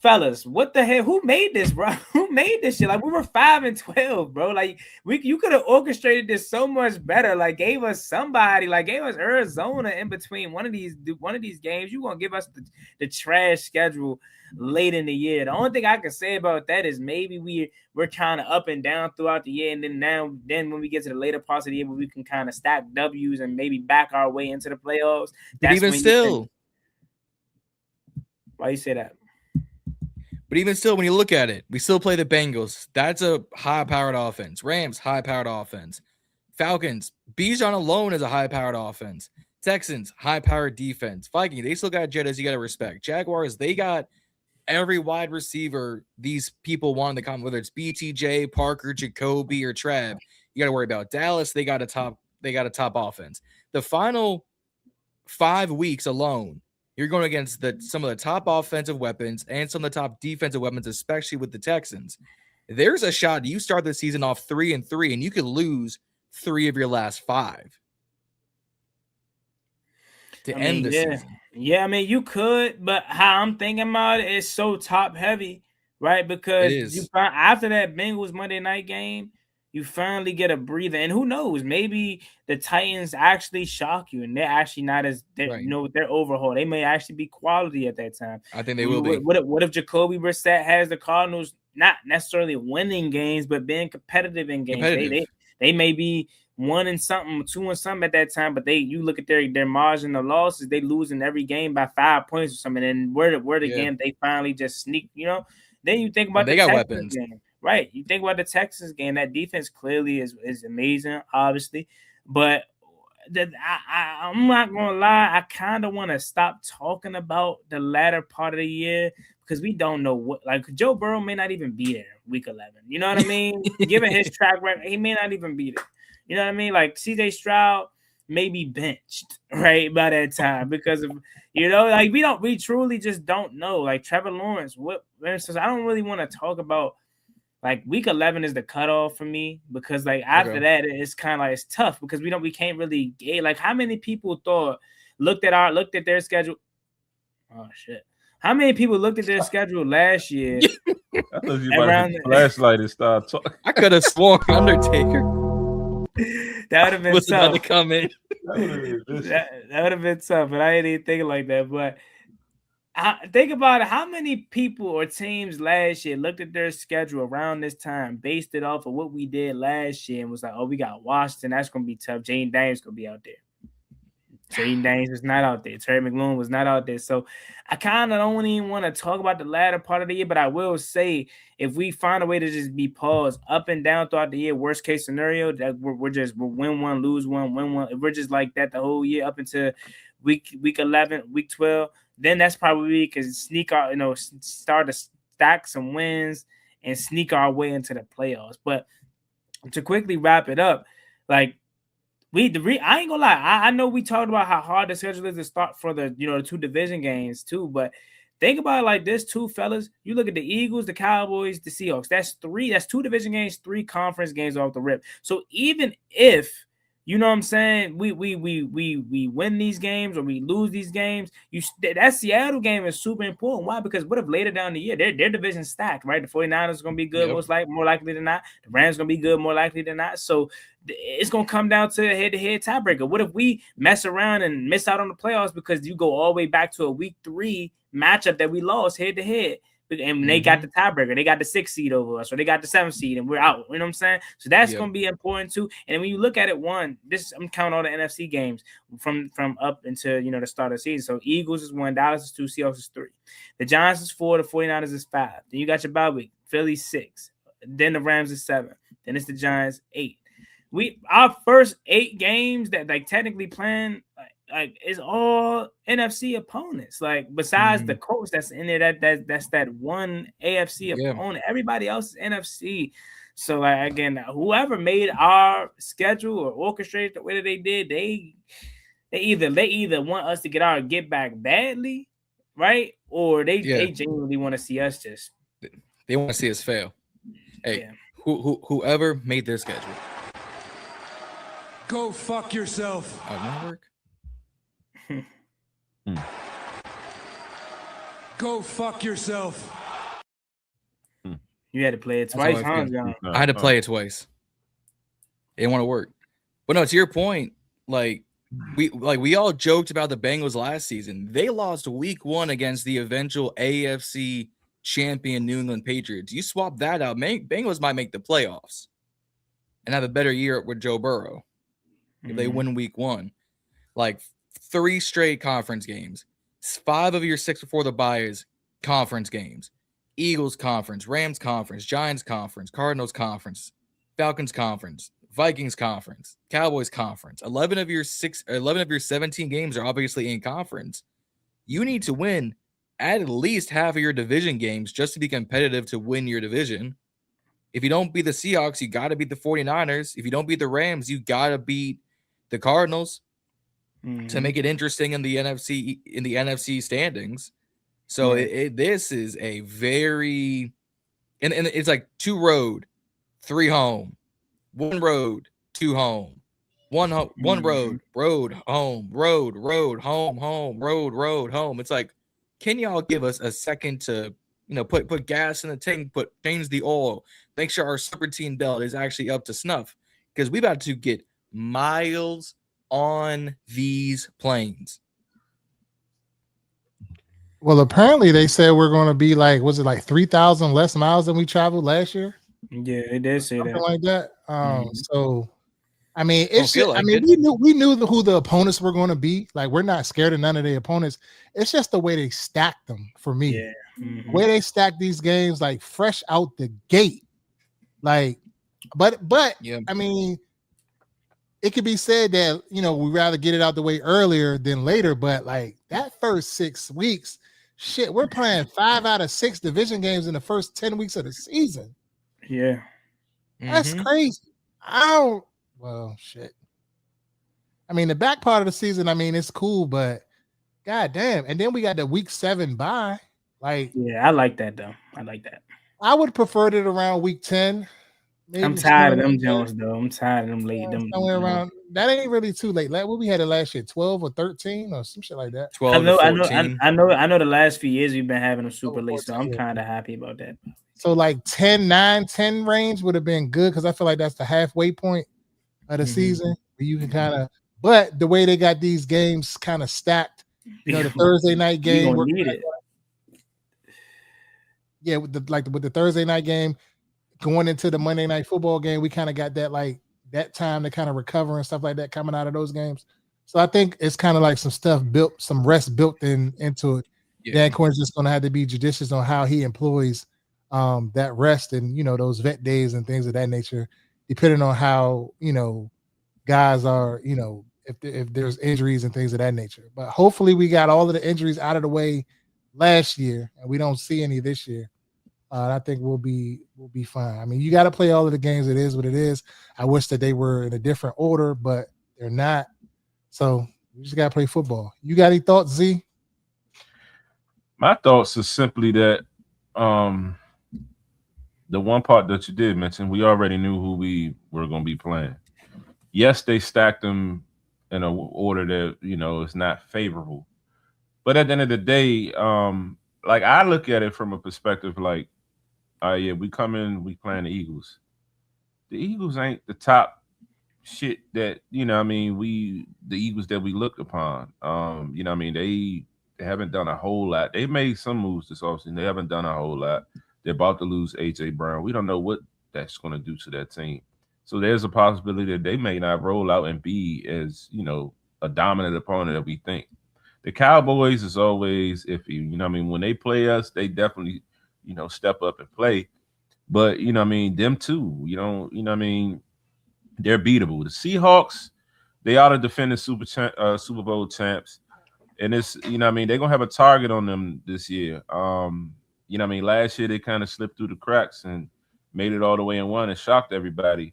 fellas, what the hell? Who made this, bro? Who made this shit? Like we were 5-12, bro. Like you could have orchestrated this so much better. Like gave us Arizona in between one of these games. You gonna give us the trash schedule late in the year. The only thing I can say about that is maybe we're kind of up and down throughout the year, and then when we get to the later parts of the year, where we can kind of stack W's and maybe back our way into the playoffs. But even still, why you say that? But even still, when you look at it, we still play the Bengals. That's a high-powered offense. Rams, high-powered offense. Falcons, Bijan alone is a high-powered offense. Texans, high-powered defense. Vikings, they still got Jettas you got to respect. Jaguars, they got every wide receiver these people want in the comment, whether it's BTJ, Parker, Jacoby, or Trav. You got to worry about Dallas. They got a top offense. The final 5 weeks alone, you're going against some of the top offensive weapons and some of the top defensive weapons, especially with the Texans. There's a shot you start the season off 3-3, and you could lose 3 of your last 5 to end the season. Yeah, I mean, you could, but how I'm thinking about it is so top heavy, right? Because after that Bengals Monday night game, you finally get a breather, and who knows? Maybe the Titans actually shock you, and they're actually not as they're overhaul. They may actually be quality at that time. I think they will be. What if Jacoby Brissett has the Cardinals not necessarily winning games, but being competitive in games? They may be 1-something, 2-something at that time, but you look at their margin of losses, they losing every game by 5 points or something. And where the game they finally just sneak, Then you think about they got weapons. Game. Right. You think about the Texans game, that defense clearly is amazing, obviously. But I'm not going to lie, I kind of want to stop talking about the latter part of the year because we don't know what – like Joe Burrow may not even be there week 11. You know what I mean? Given his track record, he may not even be there. You know what I mean? Like CJ Stroud may be benched, right, by that time because of – like we truly just don't know. Like Trevor Lawrence, I don't really want to talk about – like week 11 is the cutoff for me because like after that it's kind of like it's tough because we can't really gauge like how many people looked at their schedule. Oh shit! How many people looked at their schedule last year? I thought you about to flashlight and start talking. I could have sworn Undertaker. That would have been tough. That would have been tough, but I ain't even thinking like that. But think about it. How many people or teams last year looked at their schedule around this time, based it off of what we did last year, and was like, "Oh, we got Washington. That's going to be tough. Jaden Daniels going to be out there. Jaden Daniels was not out there. Terry McLaurin was not out there." So I kind of don't even want to talk about the latter part of the year, but I will say if we find a way to just be paused up and down throughout the year, worst case scenario, that we're win one, lose one, win one. If we're just like that the whole year up until week 11, week 12. Then that's probably we can sneak out, start to stack some wins and sneak our way into the playoffs. But to quickly wrap it up, like I ain't gonna lie, I know we talked about how hard the schedule is to start for the the 2 division games too. But think about it like this too, fellas. You look at the Eagles, the Cowboys, the Seahawks. That's 2 division games, 3 conference games off the rip. So even if you know what I'm saying? We win these games or we lose these games. That Seattle game is super important. Why? Because what if later down the year their division stacked, right? The 49ers is going to be good, more likely than not. The Rams going to be good, more likely than not. So it's going to come down to a head-to-head tiebreaker. What if we mess around and miss out on the playoffs because you go all the way back to a week 3 matchup that we lost head-to-head? and they got the tiebreaker. They got the 6th seed over us, or they got the 7th seed, and we're out. You know what I'm saying? So that's going to be important too. And when you look at it, I'm counting all the NFC games from up until the start of the season. So Eagles is 1, Dallas is 2, Seahawks is 3, the Giants is 4, the 49ers is 5. Then you got your bye week, Philly 6, then the Rams is 7, then it's the Giants 8. Our first 8 games that like technically playing like is all NFC opponents. Like besides the Colts that's in there, that's that one AFC opponent. Everybody else is NFC. So like again, whoever made our schedule or orchestrated the way that they did, they either want us to get our get back badly, right? Or they genuinely want to see us just. They want to see us fail. Hey, whoever made their schedule. Go fuck yourself. Work. Go fuck yourself. You had to play it twice, huh, John? I had to play it twice. It didn't want to work. But no, to your point, we all joked about the Bengals last season. They lost week 1 against the eventual AFC champion New England Patriots. You swap that out, Bengals might make the playoffs and have a better year with Joe Burrow if they win week 1. Like 3 straight conference games, 5 of your 6 before the bye is conference games. Eagles conference, Rams conference, Giants conference, Cardinals conference, Falcons conference, Vikings conference, Cowboys conference. 11 of your 17 games are obviously in conference. You need to win at least half of your division games just to be competitive to win your division. If you don't beat the Seahawks, you got to beat the 49ers. If you don't beat the Rams, you got to beat the Cardinals to make it interesting in the NFC standings. So this is a very and it's like 2 road, 3 home, 1 road, 2 home, 1 road, home, road, home. It's like, can y'all give us a second to put gas in the tank, change the oil, make sure our serpentine belt is actually up to snuff, because we about to get miles on these planes. Well, apparently they said we're going to be like, was it like 3,000 less miles than we traveled last year? Yeah, they did say something that. like that. So, I mean, it's feel like it. we knew who the opponents were going to be. Like, we're not scared of none of the opponents. It's just the way they stacked them for me. Yeah. The way they stacked these games, like fresh out the gate. Like, but I mean, it could be said that we'd rather get it out the way earlier than later. But like that first 6 weeks, shit, we're playing 5 out of 6 division games in the first 10 weeks of the season. Yeah, that's crazy. Well, shit. I mean, the back part of the season, I mean, it's cool, but goddamn. And then we got the week 7 bye. Like, yeah, I like that though. I like that. I would prefer it around week 10. Maybe I'm tired of them Jones though. I'm tired of them late. Somewhere around that ain't really too late. Like, what we had it last year, 12 or 13 or some shit like that. 12 I know. The last few years we've been having them super late, so I'm kind of happy about that. So like 10, 9, 10 range would have been good, because I feel like that's the halfway point of the season where you can kind of. But the way they got these games kind of stacked, the Thursday night game. We're need it. Yeah, with the Thursday night game going into the Monday night football game, we kind of got that time to kind of recover and stuff like that coming out of those games. So I think it's kind of like some rest built into it. Yeah. Dan Quinn's just going to have to be judicious on how he employs that rest and those vet days and things of that nature, depending on how guys are, if there's injuries and things of that nature. But hopefully we got all of the injuries out of the way last year and we don't see any this year. I think we'll be fine. I mean, you got to play all of the games. It is what it is. I wish that they were in a different order, but they're not. So we just got to play football. You got any thoughts, Z? My thoughts are simply that the one part that you did mention, we already knew who we were going to be playing. Yes, they stacked them in an order that, is not favorable. But at the end of the day, like I look at it from a perspective like, we come in, we playing the Eagles. The Eagles ain't the top shit that, the Eagles that we looked upon. They They haven't done a whole lot. They made some moves this offseason. They haven't done a whole lot. They're about to lose A.J. Brown. We don't know what that's going to do to that team. So there's a possibility that they may not roll out and be as, a dominant opponent that we think. The Cowboys is always iffy. When they play us, they definitely, step up and play. But, them too, they're beatable. The Seahawks, they are the defending Super Bowl champs. And it's, they're going to have a target on them this year. Last year they kind of slipped through the cracks and made it all the way and won and shocked everybody.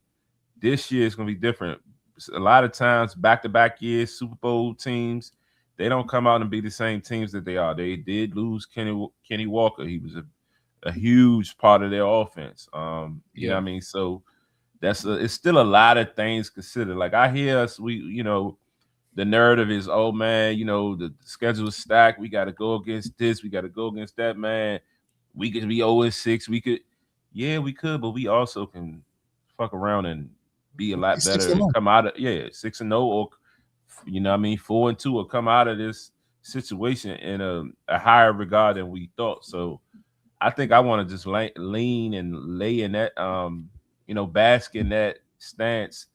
This year it's going to be different. A lot of times, back-to-back years, Super Bowl teams, they don't come out and be the same teams that they are. They did lose Kenny Walker. He was a huge part of their offense. You know what I mean? So it's still a lot of things considered. Like I hear us, the narrative is, oh man, the schedule is stacked. We got to go against this. We got to go against that, man. We could be 0-6. We could, but we also can fuck around and be a lot better and come out of 6-0 or 4-2 or come out of this situation in a higher regard than we thought. So I think I want to just lean and lay in that bask in that stance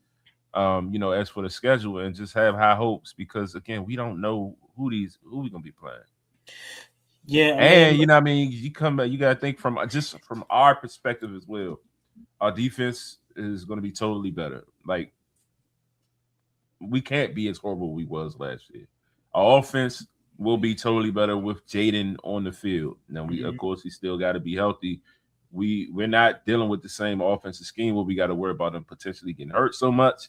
as for the schedule and just have high hopes because again we don't know who we gonna be playing. Yeah, and you come back, you gotta think from our perspective as well. Our defense is gonna be totally better. Like we can't be as horrible as we was last year. Our offense will be totally better with Jaden on the field. Now of course, he still got to be healthy. We're not dealing with the same offensive scheme where we got to worry about them potentially getting hurt so much.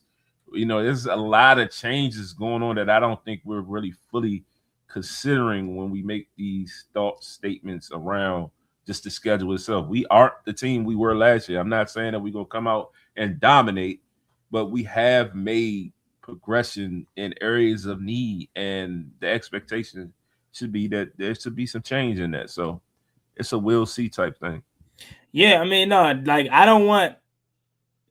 There's a lot of changes going on that I don't think we're really fully considering when we make these thought statements around just the schedule itself. We aren't the team we were last year. I'm not saying that we're going to come out and dominate, but we have made progression in areas of need, and the expectation should be that there should be some change in that. So it's a we'll see type thing. Yeah, I don't want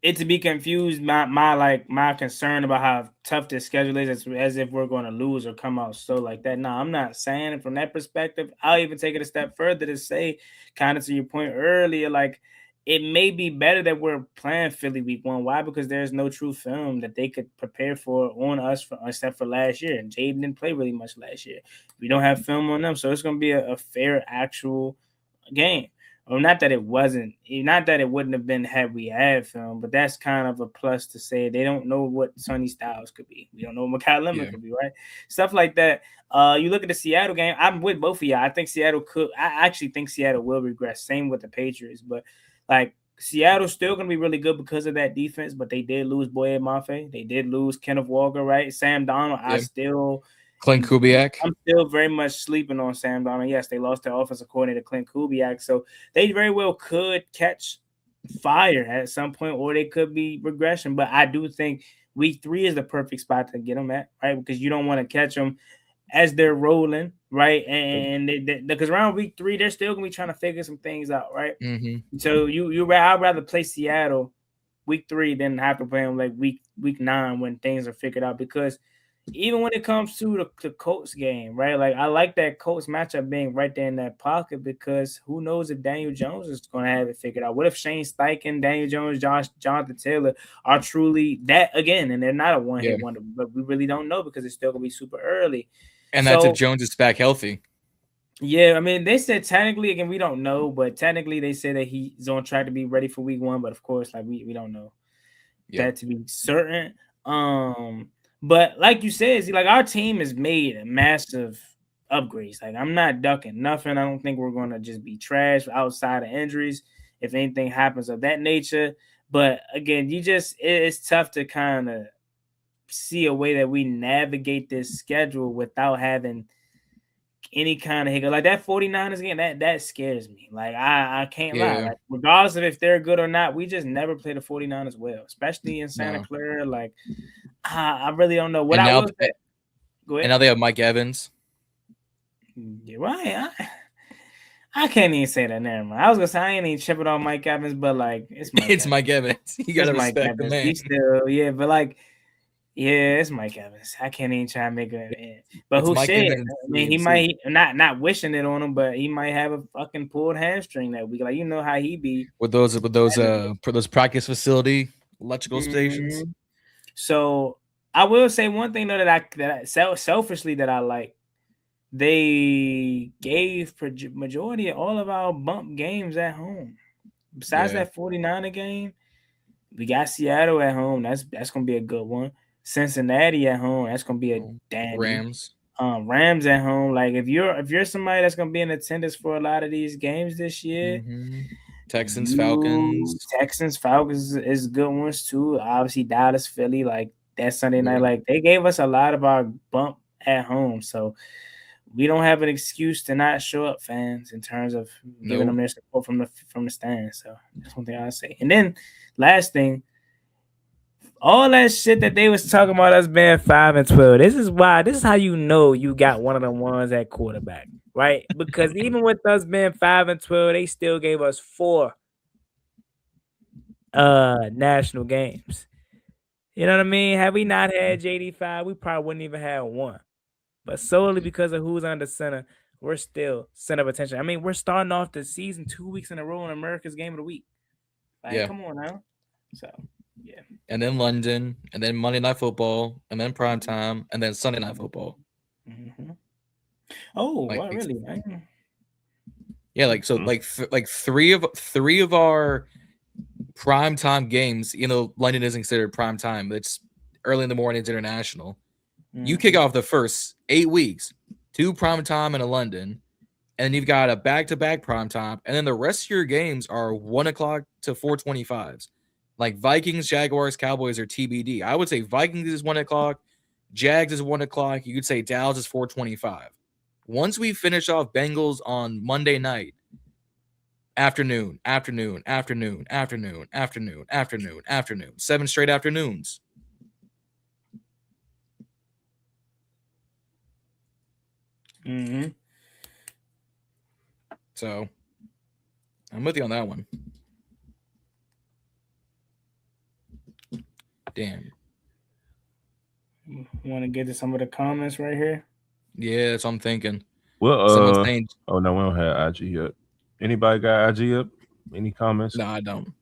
it to be confused. My concern about how tough this schedule is as if we're going to lose or come out so like that. No, I'm not saying it from that perspective. I'll even take it a step further to say, kind of to your point earlier, like it may be better that we're playing Philly week 1. Why? Because there's no true film that they could prepare for on us except for last year. And Jaden didn't play really much last year. We don't have film on them. So it's going to be a fair actual game. Well, not that it wouldn't have been had we had film, but that's kind of a plus to say they don't know what Sonny Styles could be. We don't know what Kyle Lemon could be, right? Stuff like that. You look at the Seattle game. I'm with both of y'all. I think Seattle could. I actually think Seattle will regress. Same with the Patriots, but like Seattle's still going to be really good because of that defense. But they did lose Boye Mafe. They did lose Kenneth Walker, right? Sam Darnold. Clint Kubiak. I'm still very much sleeping on Sam Darnold. Yes, they lost their offensive coordinator, Clint Kubiak. So they very well could catch fire at some point, or they could be regression. But I do think week 3 is the perfect spot to get them at, right? Because you don't want to catch them as they're rolling, right? And because around week 3, they're still going to be trying to figure some things out, right? Mm-hmm. So I'd rather play Seattle week 3 than have to play them like week 9 when things are figured out, because even when it comes to the Colts game, right? Like I like that Colts matchup being right there in that pocket, because who knows if Daniel Jones is going to have it figured out. What if Shane Steichen, Daniel Jones, Jonathan Taylor are truly that again, and they're not a one-hit wonder, but we really don't know because it's still going to be super early. And that's if Jones is back healthy. Yeah, I mean, they said technically, again, we don't know, but technically they said that he's on track to be ready for week 1, but of course, like we don't know that to be certain. But like you said, like our team has made massive upgrades. Like I'm not ducking nothing. I don't think we're going to just be trash outside of injuries if anything happens of that nature. But again, it's tough to kind of see a way that we navigate this schedule without having any kind of hiccup. Like that 49ers game, that scares me. Like I can't lie. Like regardless of if they're good or not, we just never play the 49ers well, especially in Santa Clara. Like I really don't know what I will say. Go ahead. And now they have Mike Evans. Yeah, right. I can't even say that. Never mind. I was gonna say I ain't even tripping on Mike Evans, but like it's Mike Evans. You gotta respect the man. He's still, but like Yeah, it's Mike Evans. I can't even try to make it. But It's who Mike said? Evans I mean, he might not wishing it on him, but he might have a fucking pulled hamstring that week. Like you know how he be with those practice facility electrical stations. Mhm. So I will say one thing though that selfishly that I like. They gave majority of all of our bump games at home. Besides that 49er game, we got Seattle at home. That's gonna be a good one. Cincinnati at home. That's gonna be a dandy. Rams. Rams at home. Like if you're somebody that's gonna be in attendance for a lot of these games this year, Texans, Falcons is good ones too. Obviously Dallas, Philly, like that Sunday night. Like they gave us a lot of our bump at home, so we don't have an excuse to not show up, fans, in terms of giving them their support from the stands. So that's one thing I say. And then last thing, all that shit that they was talking about us being 5-12. This is how you know you got one of the ones at quarterback, right? Because even with us being 5-12, they still gave us 4 national games. You know what I mean? Had we not had JD5, we probably wouldn't even have 1. But solely because of who's under center, we're still center of attention. I mean, we're starting off the season 2 weeks in a row in America's Game of the Week. Like, come on now. So, yeah. And then London, and then Monday Night Football, and then primetime, and then Sunday Night Football. Mm-hmm. Oh, like, what, really? Yeah, like so, like three of our primetime games. You know, London isn't considered primetime. It's early in the morning. It's international. You kick off the first 8 weeks, 2 primetime and a London, and then you've got a back-to-back primetime, and then the rest of your games are 1 o'clock to 4:25s. Like Vikings, Jaguars, Cowboys are TBD. I would say Vikings is 1 o'clock, Jags is 1 o'clock. You could say Dallas is 4:25. Once we finish off Bengals on Monday night, afternoon, 7 straight afternoons. Mm-hmm. So I'm with you on that one. Damn. Want to get to some of the comments right here? Yeah, that's what I'm thinking. Well, saying, oh no, we don't have IG yet. Anybody got IG up? Any comments? No, I don't.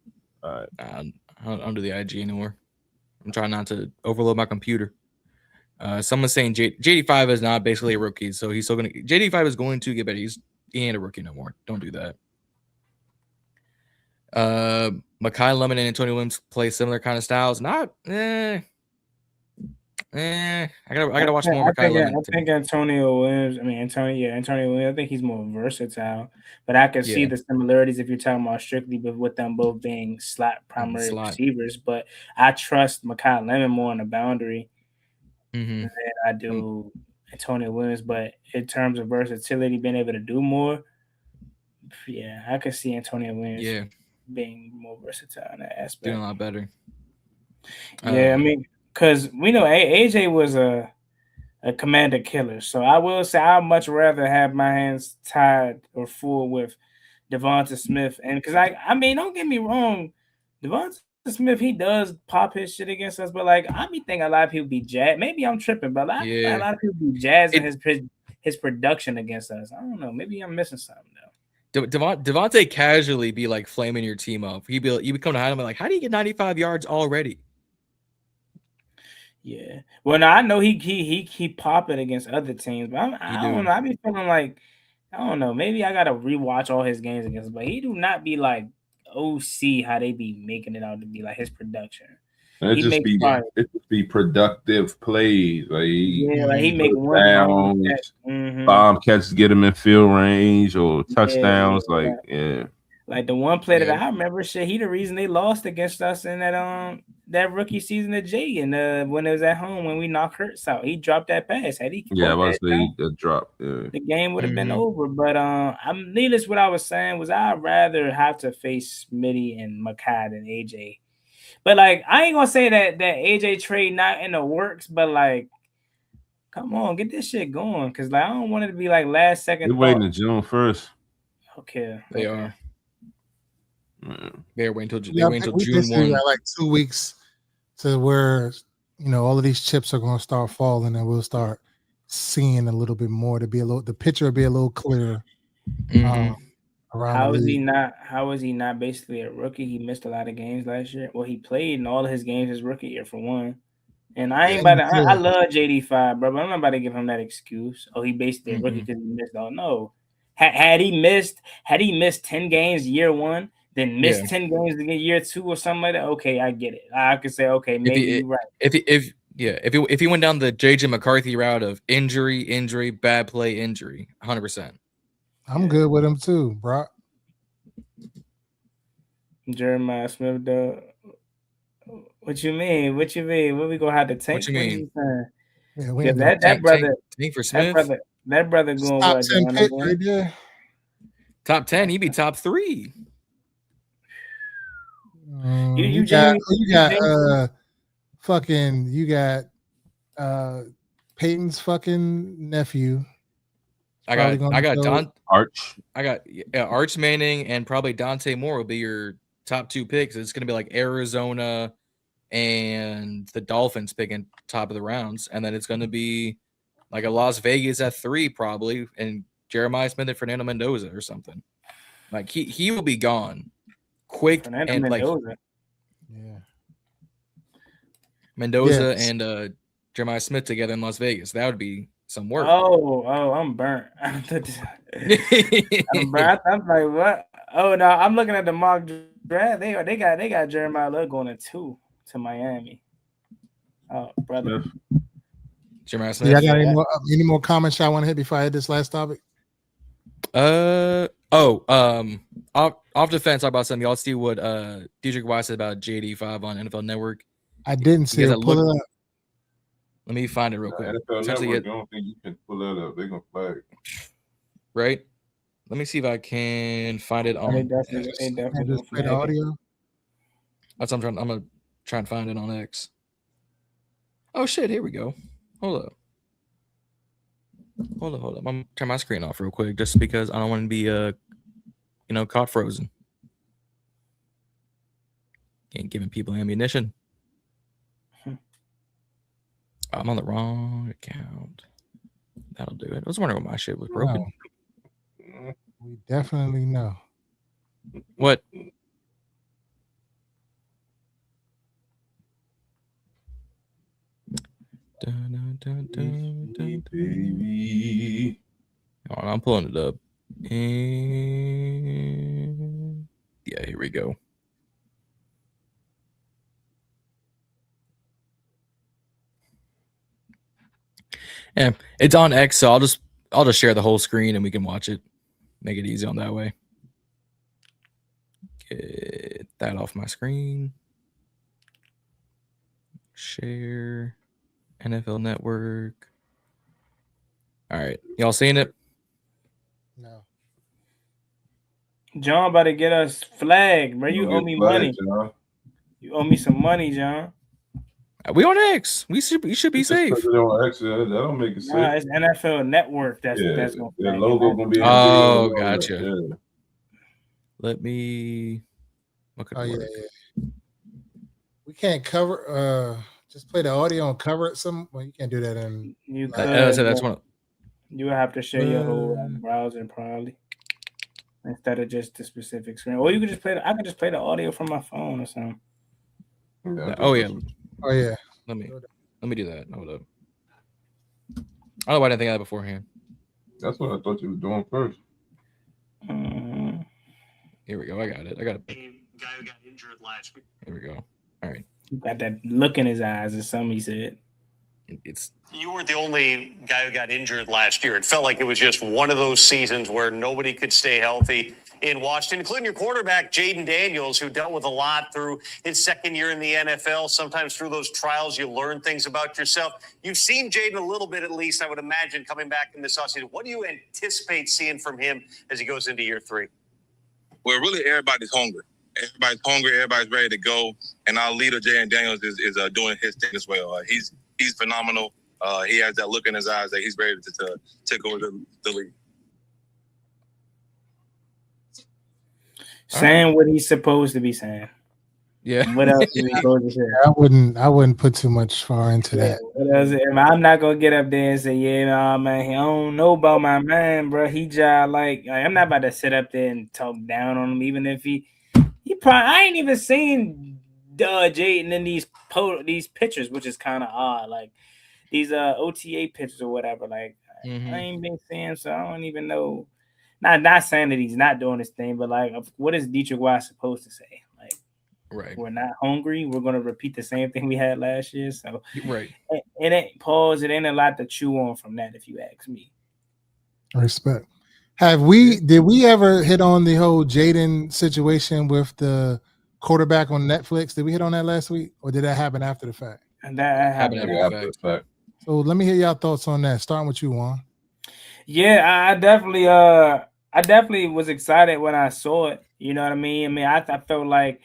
All right. I don't do the IG anymore. I'm trying not to overload my computer. Someone's saying JD5 is not basically a rookie, so he's still gonna. JD5 is going to get better. He ain't a rookie no more. Don't do that. Mekhi Lemon and Antonio Williams play similar kind of styles. Not. I gotta watch more Mekhi Lemon. I think Antonio Williams. Antonio Williams. I think he's more versatile, but I can see the similarities if you're talking about strictly with them both being primary receivers. But I trust Mekhi Lemon more on the boundary than I do Antonio Williams. But in terms of versatility, being able to do more, yeah, I could see Antonio Williams being more versatile in that aspect. Doing a lot better. Yeah, I mean, because we know AJ was a commander killer. So I will say I'd much rather have my hands tied or full with Devonta Smith. And because I mean, don't get me wrong, Devonta Smith, he does pop his shit against us, but like I be thinking a lot of people be jazzed. Maybe I'm tripping, but a lot of people be jazzing his production against us. I don't know. Maybe I'm missing something though. Devontae casually be like flaming your team up. You become to hide him like, how do you get 95 yards already? Yeah. Well, now I know he popping against other teams, but I don't know. I be feeling like I don't know. Maybe I gotta rewatch all his games against, but he do not be like OC how they be making it out to be like his production. It just be productive plays. Like he make one downs, bomb catches, get him in field range or touchdowns. Like the one play that I remember, he the reason they lost against us in that rookie season of Jay and when it was at home when we knocked Hurts out. He dropped that pass. Had he I was the drop. Yeah. The game would have been over. But I'm needless what I was saying was I'd rather have to face Smitty and Mekhi than AJ. But like I ain't gonna say that AJ trade not in the works, but like come on, get this shit going. Cause like I don't want it to be like last second. They're waiting to June 1st. Okay. They are. They're waiting until June 1. Like 2 weeks to where all of these chips are going to start falling, and we'll start seeing a little bit more. The picture will be a little clearer. Mhm. Around How the is he league. not? How is he not basically a rookie? He missed a lot of games last year. Well, he played in all of his games his rookie year for one. And I ain't about to. I love JD5, bro, but I'm not about to give him that excuse. Oh, he basically a rookie because he missed. Oh no, had he missed 10 games year one, then missed 10 games in year two or something like that. Okay, I get it. I could say okay, maybe you're right. If he went down the JJ McCarthy route of injury, bad play, injury, 100%. I'm good with him too, bro. Jeremiah Smith, though. What you mean? What we gonna have to tank? What you mean? Yeah, we ain't that brother. Tank for Smith. That brother going top what? 10 pick right there. Top 10. He'd be top 3. You got Peyton's fucking nephew. I got Arch Manning and probably Dante Moore will be your top 2 picks. It's going to be like Arizona and the Dolphins picking top of the rounds, and then it's going to be like a Las Vegas at 3 probably, and Jeremiah Smith and Fernando Mendoza or something. Like he will be gone quick. Fernando and Mendoza. like Mendoza and Jeremiah Smith together in Las Vegas. That would be some work. Oh, I'm burnt. I'm burnt. I'm like, what? Oh no, I'm looking at the mock draft. They got Jeremiah Love going at 2 to Miami. Oh, brother. Jeremiah Smith. Yeah, I got any more comments y'all want to hit before I hit this last topic? Off the fence, talk about something. Y'all see what Dietrich Weiss said about JD5 on NFL Network? I didn't see it. Pull it up. Let me find it real quick. NFL Network, I don't think you can pull that up. They're gonna flag. Right? Let me see if I can find it on. They definitely just play the audio. That's what I'm gonna try and find it on X. Oh shit! Here we go. Hold up. I'm gonna turn my screen off real quick just because I don't want to be caught frozen. Ain't giving people ammunition. I'm on the wrong account. That'll do it. I was wondering why my shit was broken. We definitely know. What? Baby. I'm pulling it up. And yeah, here we go. Yeah, it's on X, so I'll just share the whole screen and we can watch it. Make it easy on that way. Get that off my screen. Share NFL Network. All right, y'all seeing it? No. John about to get us flagged, bro. You owe me money. John. You owe me some money, John. We on X. We should be safe. On X, that don't make it safe. Nah, it's NFL Network. That's gonna that logo gonna be. Oh, gotcha. Yeah. Let me. What could work? Yeah. We can't cover. Just play the audio and cover it. Well, you can't do that in. You could. That's one. You would have to share your whole browser probably instead of just the specific screen. Or you could just play. I could just play the audio from my phone or something. Oh yeah. Let me do that. Hold up. I don't know why I didn't think of that beforehand. That's what I thought you were doing first. Here we go. I got it. Guy who got injured last week. Here we go. All right. He got that look in his eyes, or something he said. You weren't the only guy who got injured last year. It felt like it was just one of those seasons where nobody could stay healthy in Washington, including your quarterback, Jaden Daniels, who dealt with a lot through his second year in the NFL. Sometimes through those trials, you learn things about yourself. You've seen Jaden a little bit, at least, I would imagine, coming back in this offseason. What do you anticipate seeing from him as he goes into year 3? Well, really, everybody's hungry. Everybody's hungry. Everybody's ready to go. And our leader, Jaden Daniels, is doing his thing as well. He's phenomenal. He has that look in his eyes that he's ready to take over the league. Saying what he's supposed to be saying. Yeah. What else do we go to say? I wouldn't put too much far into that. What else? I'm not gonna get up there and say, yeah, nah, man, I don't know about my man, bro. He just like I'm not about to sit up there and talk down on him, even if he probably I ain't even seen Jaden in these pictures, which is kind of odd. Like these OTA pictures or whatever. Like I ain't been seeing, so I don't even know. Not saying that he's not doing his thing, but like, what is Dietrich Wise supposed to say? Like, right, we're not hungry. We're gonna repeat the same thing we had last year. So right, it ain't pause. It ain't a lot to chew on from that, if you ask me. Respect. Did we ever hit on the whole Jaden situation with the quarterback on Netflix? Did we hit on that last week, or did that happen after the fact? And that happened after the fact. So let me hear y'all thoughts on that. Starting with you, Juan. Yeah, I definitely was excited when I saw it. You know what I mean? I felt like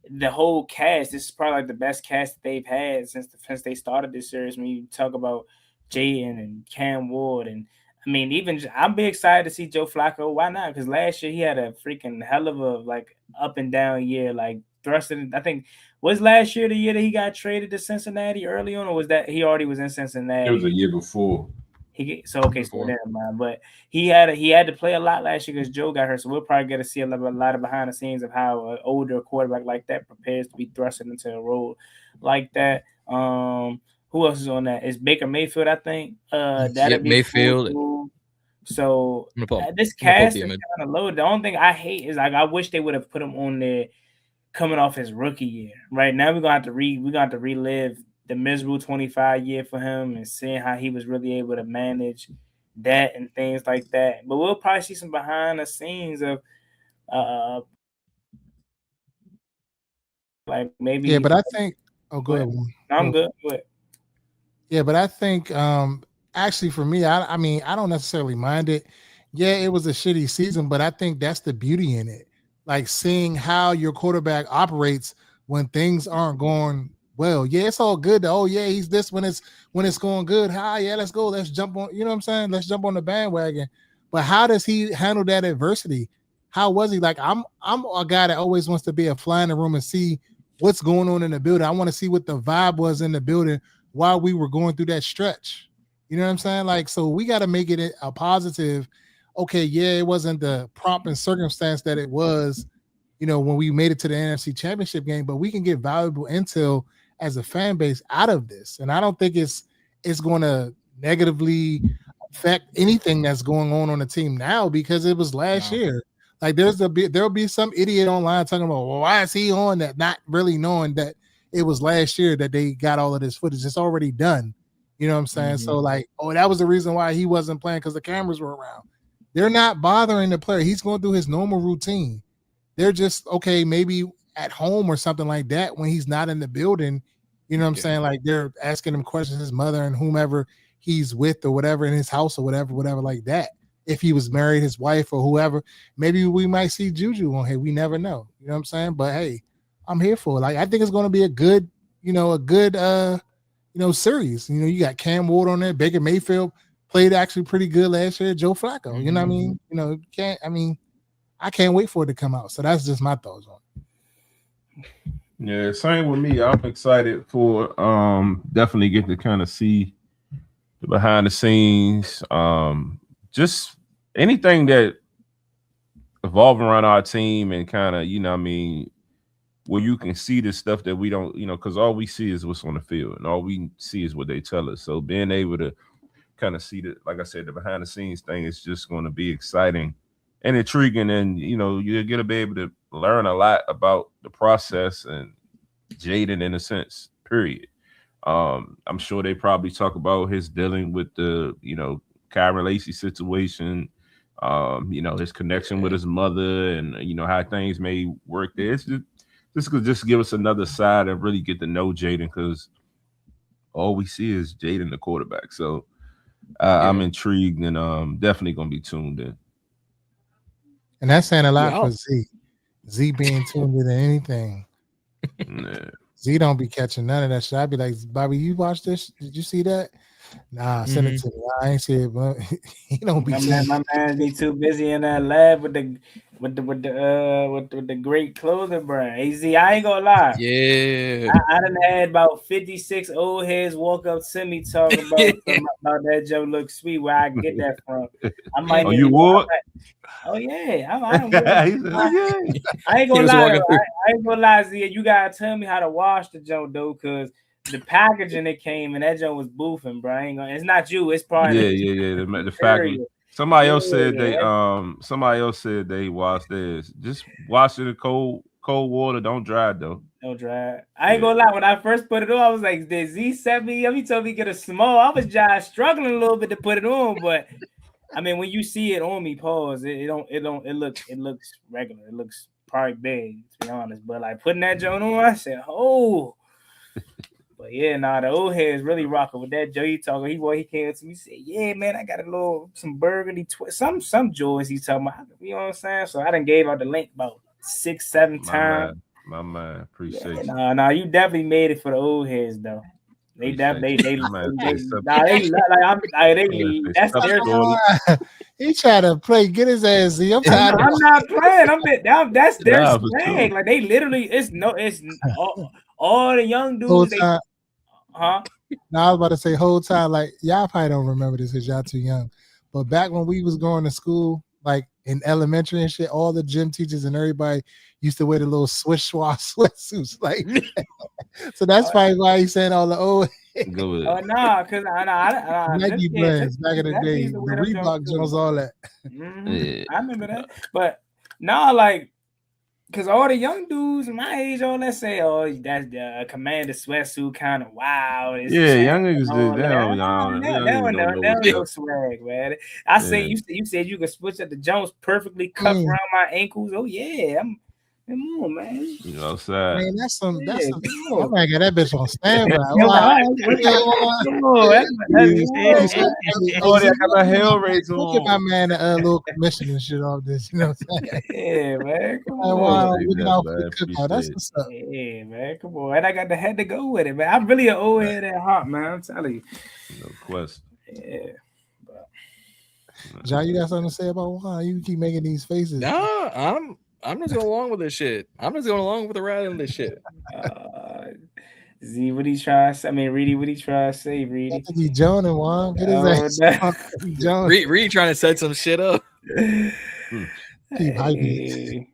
the whole cast, this is probably like the best cast that they've had since they started this series. When you talk about Jaden and Cam Ward, and I mean, even I'd be excited to see Joe Flacco. Why not? Because last year he had a freaking hell of a like up and down year, like thrusting. I think was last year the year that he got traded to Cincinnati early on, or was that he already was in Cincinnati? It was a year before. So never mind. But he had to play a lot last year because Joe got hurt. So we'll probably get to see a lot of behind the scenes of how an older quarterback like that prepares to be thrusted into a role like that. Who else is on that? It's Baker Mayfield, I think. That'd be Mayfield. Cool. So this cast is kind of low. The only thing I hate is like I wish they would have put him on there coming off his rookie year. Right now we're gonna have to relive the miserable 25 year for him and seeing how he was really able to manage that and things like that. But we'll probably see some behind the scenes of like maybe. Yeah, but I think go ahead. I'm good. Go ahead. Yeah, but I think actually for me, I mean, I don't necessarily mind it. Yeah, it was a shitty season, but I think that's the beauty in it. Like seeing how your quarterback operates when things aren't going well. Yeah, it's all good. Oh yeah, he's this when it's going good. Yeah, let's go. Let's jump on. You know what I'm saying? Let's jump on the bandwagon. But how does he handle that adversity? How was he? Like I'm a guy that always wants to be a fly in the room and see what's going on in the building. I want to see what the vibe was in the building while we were going through that stretch. You know what I'm saying? Like, so we got to make it a positive. Okay, yeah, it wasn't the prompt and circumstance that it was, when we made it to the NFC Championship game, but we can get valuable intel as a fan base out of this. And I don't think it's going to negatively affect anything that's going on the team now because it was last year. Like there'll be some idiot online talking about, well, why is he on that? Not really knowing that it was last year that they got all of this footage. It's already done. You know what I'm saying? Mm-hmm. So like, that was the reason why he wasn't playing because the cameras were around. They're not bothering the player. He's going through his normal routine. They're just, okay, maybe at home or something like that when he's not in the building. You know what I'm saying? Like they're asking him questions, his mother and whomever he's with or whatever in his house or whatever like that. If he was married, his wife or whoever, maybe we might see Juju on here. We never know. You know what I'm saying? But hey, I'm here for it. Like I think it's going to be a good series. You got Cam Ward on there. Baker Mayfield played actually pretty good last year. Joe Flacco. Mm-hmm. You know what I mean? I can't wait for it to come out. So that's just my thoughts on it. Yeah, same with me. I'm excited for definitely get to kind of see the behind the scenes. Just anything that evolving around our team and kind of, where you can see the stuff that we don't, because all we see is what's on the field and all we see is what they tell us. So being able to kind of see that, like I said, the behind the scenes thing is just going to be exciting and intriguing. And, you're going to be able to learn a lot about the process and Jaden in a sense, period. I'm sure they probably talk about his dealing with the, Kyron Lacey situation, his connection with his mother and, how things may work there. It's this could just give us another side and really get to know Jaden because all we see is Jaden, the quarterback. So I'm intrigued and definitely going to be tuned in. And that's saying a lot for Z. Z being tuned into anything. Yeah. Z don't be catching none of that shit. I'd be like, Bobby, you watch this? Did you see that? Nah, send it to me. I ain't see it, but he don't be. My man be too busy in that lab with with the great clothing brand. AZ, I ain't gonna lie. Yeah. I done had about 56 old heads walk up to me talking about that Joe look sweet. Where I get that from? I might. Oh, you would? Oh yeah, I don't. I ain't He gonna was lie. walking through. I ain't gonna lie, Zia. You gotta tell me how to wash the Joe though, cause the packaging that came and that Joe was boofing, bro. I ain't gonna, it's not you. It's probably The factory. Somebody else said Yeah. somebody else said they washed theirs. Just wash it in cold water. Don't dry it though. Don't dry. I ain't gonna lie. When I first put it on, I was like, "Did Z sent me?" He told me to get a small. I was just struggling a little bit to put it on, but I mean, when you see it on me, pause. It looks regular. It looks probably big, to be honest. But like putting that joint on, I said, "Oh." But yeah, the old head is really rocking with that Joe. He talking. He came to me, said, "Yeah, man, I got some burgundy twist, some joys." He's talking about. You know what I'm saying? So I done gave out the link about 6-7 times. My man, appreciate you. Nah, you definitely made it for the old heads though. They definitely they that's their he tried to play, get his ass. Z. I'm not playing. That's their swag. Like they literally, it's all the young dudes. Now I was about to say whole time, like y'all probably don't remember this because y'all too young. But back when we was going to school, like in elementary and shit, all the gym teachers and everybody used to wear the little swish swash sweatsuits. Like, so that's probably why he's saying all the old. Oh no, because Nike blends back in the day, the Reebok Jones, all that. I remember that, but now like, because all the young dudes my age, all that say, "Oh, that's the Commander sweatsuit, kind of wow." Young niggas do. They don't know swag, man. I say you said you could switch up the Jones perfectly cuffed around my ankles. Oh yeah, come on, man. You know, outside. Man, that's some. I might get that bitch on standby. I got my hell raised on. Look at my man a little commission and shit off this. You know what I'm saying? Yeah, man. Come on. That's what's up. Yeah, man. Come on. And I got the head to go with it, man. I'm really an old head at heart, man. I'm telling you. No question. Yeah. John, you got something to say about Juan? You keep making these faces. Nah, I'm just going along with this shit. I'm just going along with the ride on this shit. Z, what he trying to say? I mean, Reedie, what he trying to say, Reedie? I think he John and Juan. Get his ass. Reedie trying to set some shit up. Keep hyping.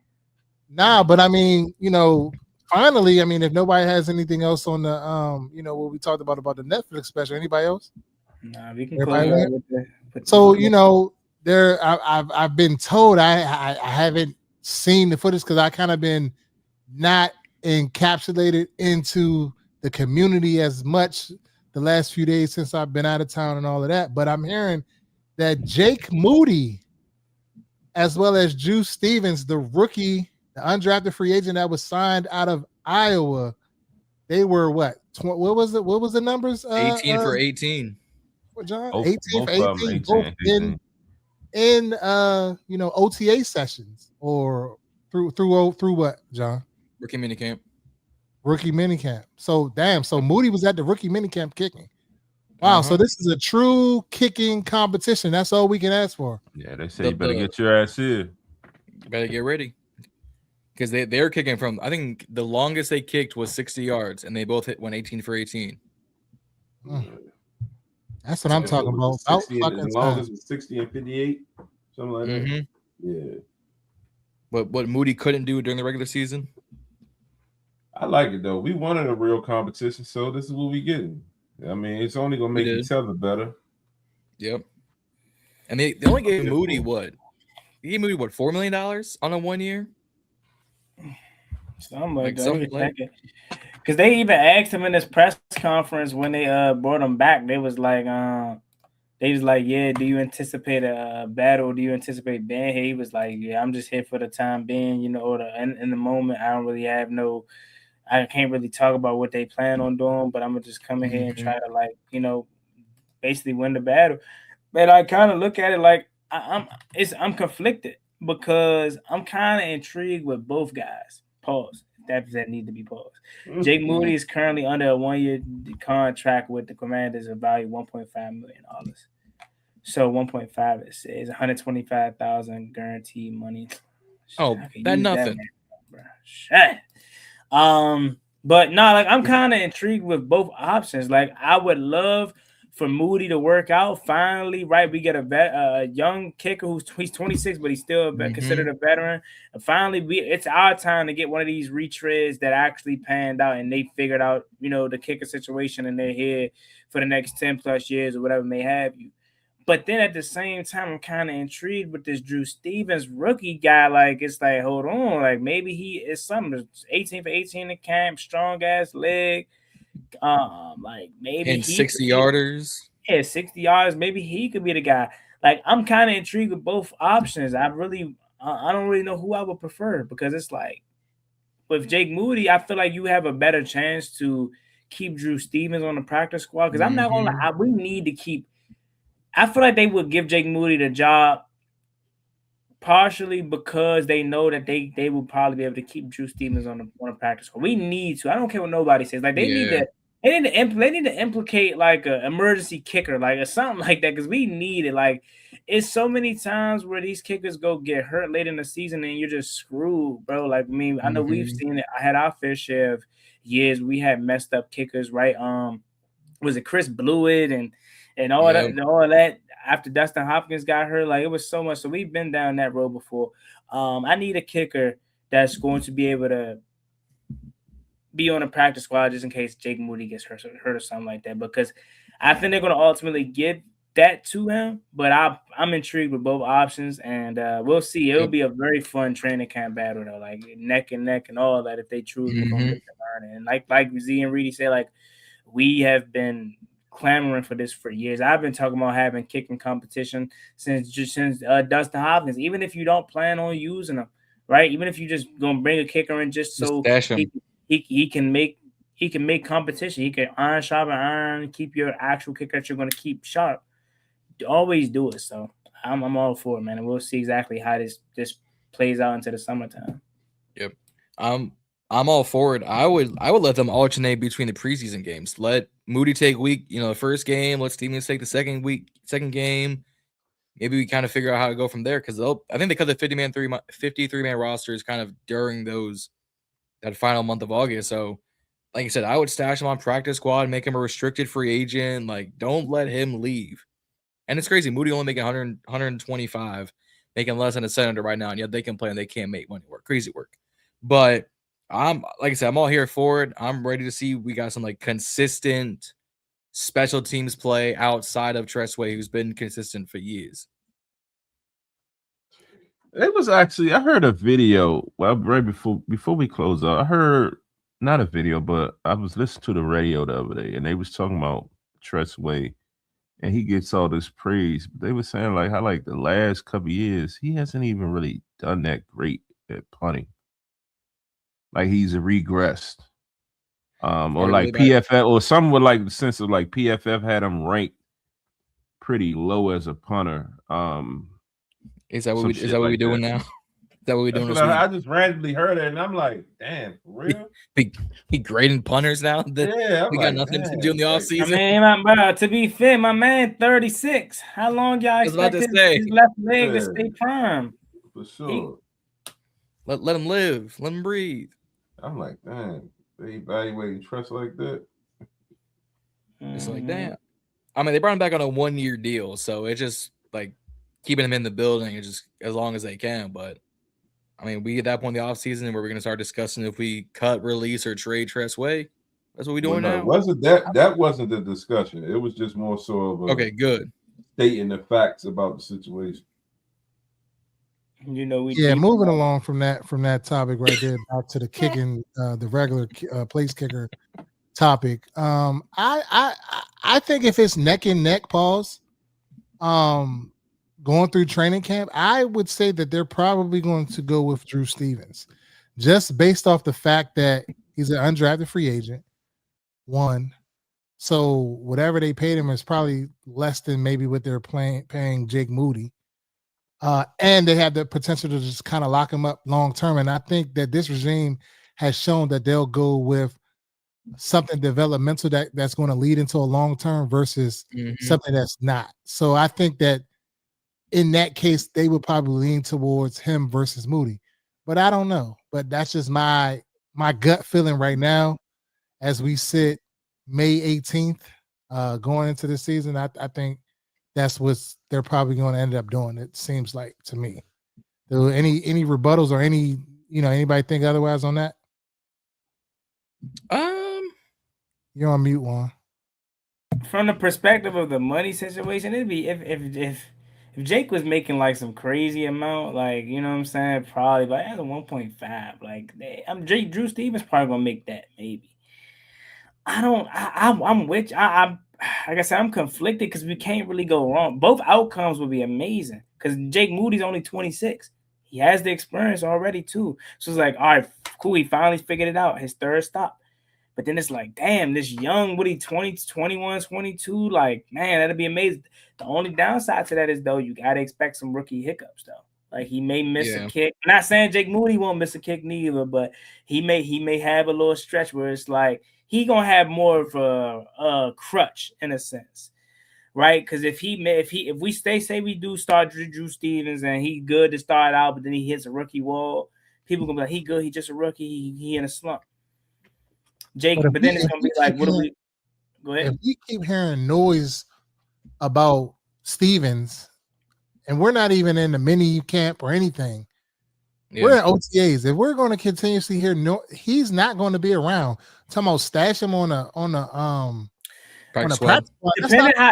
Nah, but I mean, finally, I mean, if nobody has anything else on the, what we talked about the Netflix special, anybody else? Nah, we can So, I've been told I haven't seen the footage because I kind of been not encapsulated into the community as much the last few days since I've been out of town and all of that. But I'm hearing that Jake Moody, as well as Juice Stevens, the rookie, the undrafted free agent that was signed out of Iowa, they were what? What was it? What was the numbers? 18 for 18. What, John? 18 for 18. Both in OTA sessions or through what, John? Rookie minicamp. Rookie minicamp. So Moody was at the rookie minicamp kicking. Wow, so this is a true kicking competition. That's all we can ask for. Yeah, they say you better get your ass here. You better get ready. Because they're kicking from, I think the longest they kicked was 60 yards, and they both went 18 for 18. That's what I'm talking about. The longest was 60 and 58, something like that. Yeah. What Moody couldn't do during the regular season? I like it though. We wanted a real competition, so this is what we getting. I mean, it's only gonna make each other better. Yep. And they only gave Moody what? They gave Moody $4 million on a 1 year? Something like that. Because they even asked him in this press conference when they brought him back. They was like, yeah, do you anticipate a battle? Do you anticipate being here? He was like, yeah, I'm just here for the time being, in the moment. I don't really have I can't really talk about what they plan on doing, but I'm gonna just come in here and try to basically win the battle. But I kind of look at it like I'm conflicted because I'm kind of intrigued with both guys. Pause. That need to be paused. Jake Moody is currently under a 1-year contract with the Commanders of value $1.5 million. So 1.5 is $125,000 guaranteed money. Oh, I can that use nothing. man, bro. Shit. But no, like I'm kind of intrigued with both options. Like I would love for Moody to work out finally. Right, we get a young kicker he's 26, but he's still considered a veteran. And finally, it's our time to get one of these retreads that actually panned out and they figured out, the kicker situation in their head for the next 10 plus years or whatever may have you. But then at the same time, I'm kind of intrigued with this Drew Stevens rookie guy. Like, it's like, hold on. Like, maybe he is something. 18 for 18 in camp, strong ass leg. Like, maybe and he 60 yarders. Yeah, 60 yards. Maybe he could be the guy. Like, I'm kind of intrigued with both options. I don't really know who I would prefer because it's like, with Jake Moody, I feel like you have a better chance to keep Drew Stevens on the practice squad. Because I'm not going to we need to keep. I feel like they would give Jake Moody the job partially because they know that they will probably be able to keep Drew Stevens on the practice squad. We need to. I don't care what nobody says. Like they need to implicate like an emergency kicker, like or something like that, because we need it. Like it's so many times where these kickers go get hurt late in the season and you're just screwed, bro. Like I know we've seen it. I had our fair share of years we had messed up kickers, right? Was it Chris Blewett and all that after Dustin Hopkins got hurt, like it was so much. So we've been down that road before. I need a kicker that's going to be able to be on a practice squad just in case Jake Moody gets hurt or something like that. Because I think they're going to ultimately give that to him. But I'm intrigued with both options, and we'll see. It'll be a very fun training camp battle though, like neck and neck and all that. If they truly going to get to learn, and like Z and Reedie say, like we have been clamoring for this for years. I've been talking about having kicking competition since Dustin Hopkins. Even if you don't plan on using them, right? Even if you just gonna bring a kicker in just so he can make competition. He can iron sharpen iron, keep your actual kicker that you're gonna keep sharp. Always do it. So I'm all for it, man. And we'll see exactly how this plays out into the summertime. Yep. I'm all for it. I would let them alternate between the preseason games. Let Moody take the first game. Let Stevens take the second game. Maybe we kind of figure out how to go from there because I think they cut the 53-man rosters kind of during that final month of August. So, like I said, I would stash him on practice squad, make him a restricted free agent. Like, don't let him leave. And it's crazy. Moody only making 125, making less than a senator right now, and yet they can play and they can't make money work. Crazy work. But like I said, I'm all here for it. I'm ready to see we got some like consistent special teams play outside of Tressway, who's been consistent for years. It was actually, I heard a video right before we close out. I heard not a video, but I was listening to the radio the other day, and they was talking about Tressway, and he gets all this praise. But they were saying like how like the last couple of years he hasn't even really done that great at punting. Like he's regressed, or like PFF, or some would like the sense of like PFF had him ranked pretty low as a punter. Is that what we're doing now? Is that what we're doing? I just randomly heard it, and I'm like, damn, for real? He grading punters now. We got nothing to do in the offseason. I mean, to be fair, my man, 36. How long y'all expect his left leg to stay prime? For sure. Let him live. Let him breathe. I'm like, damn, they evaluating trust like that. It's like, damn. I mean, they brought him back on a 1-year deal, so it's just like keeping him in the building is just as long as they can. But I mean, we at that point in the offseason where we're going to start discussing if we cut, release, or trade Tressway. That's what we're doing now. That wasn't the discussion. It was just more so of good stating the facts about the situation. Moving along from that topic right there back to the kicking, the regular place kicker topic. I think if it's neck and neck, pause, going through training camp, I would say that they're probably going to go with Drew Stevens, just based off the fact that he's an undrafted free agent. One, so whatever they paid him is probably less than maybe what they're paying Jake Moody. And they have the potential to just kind of lock him up long term. And I think that this regime has shown that they'll go with something developmental that's going to lead into a long term versus something that's not. So I think that in that case, they would probably lean towards him versus Moody. but I don't know. But that's just my gut feeling right now as we sit May 18th going into the season. I think that's what they're probably going to end up doing. It seems like to me. So any rebuttals or anybody think otherwise on that? You're on mute, Juan. From the perspective of the money situation, it'd be if Jake was making like some crazy amount, like, you know what I'm saying, probably like as a 1.5, like Drew Stevens probably gonna make that maybe. I'm with you. I'm like I said, I'm conflicted because we can't really go wrong. Both outcomes would be amazing because Jake Moody's only 26. He has the experience already too. So it's like, all right, cool. He finally figured it out. His third stop. But then it's like, damn, this young, 20, 21, 22, like, man, that'd be amazing. The only downside to that is, though, you got to expect some rookie hiccups, though. Like, he may miss a kick. I'm not saying Jake Moody won't miss a kick neither, but he may have a little stretch where it's like he going to have more of a crutch in a sense, right? Because if we say we do start Drew Stevens and he good to start out, but then he hits a rookie wall, people going to be like, he good, he just a rookie, he in a slump. Jake, but then it's gonna be like, what do we? Go ahead. If we keep hearing noise about Stevens, and we're not even in the mini camp or anything, we're in OTAs. If we're going to continuously hear he's not going to be around. I'm talking about stash him on a practice squad.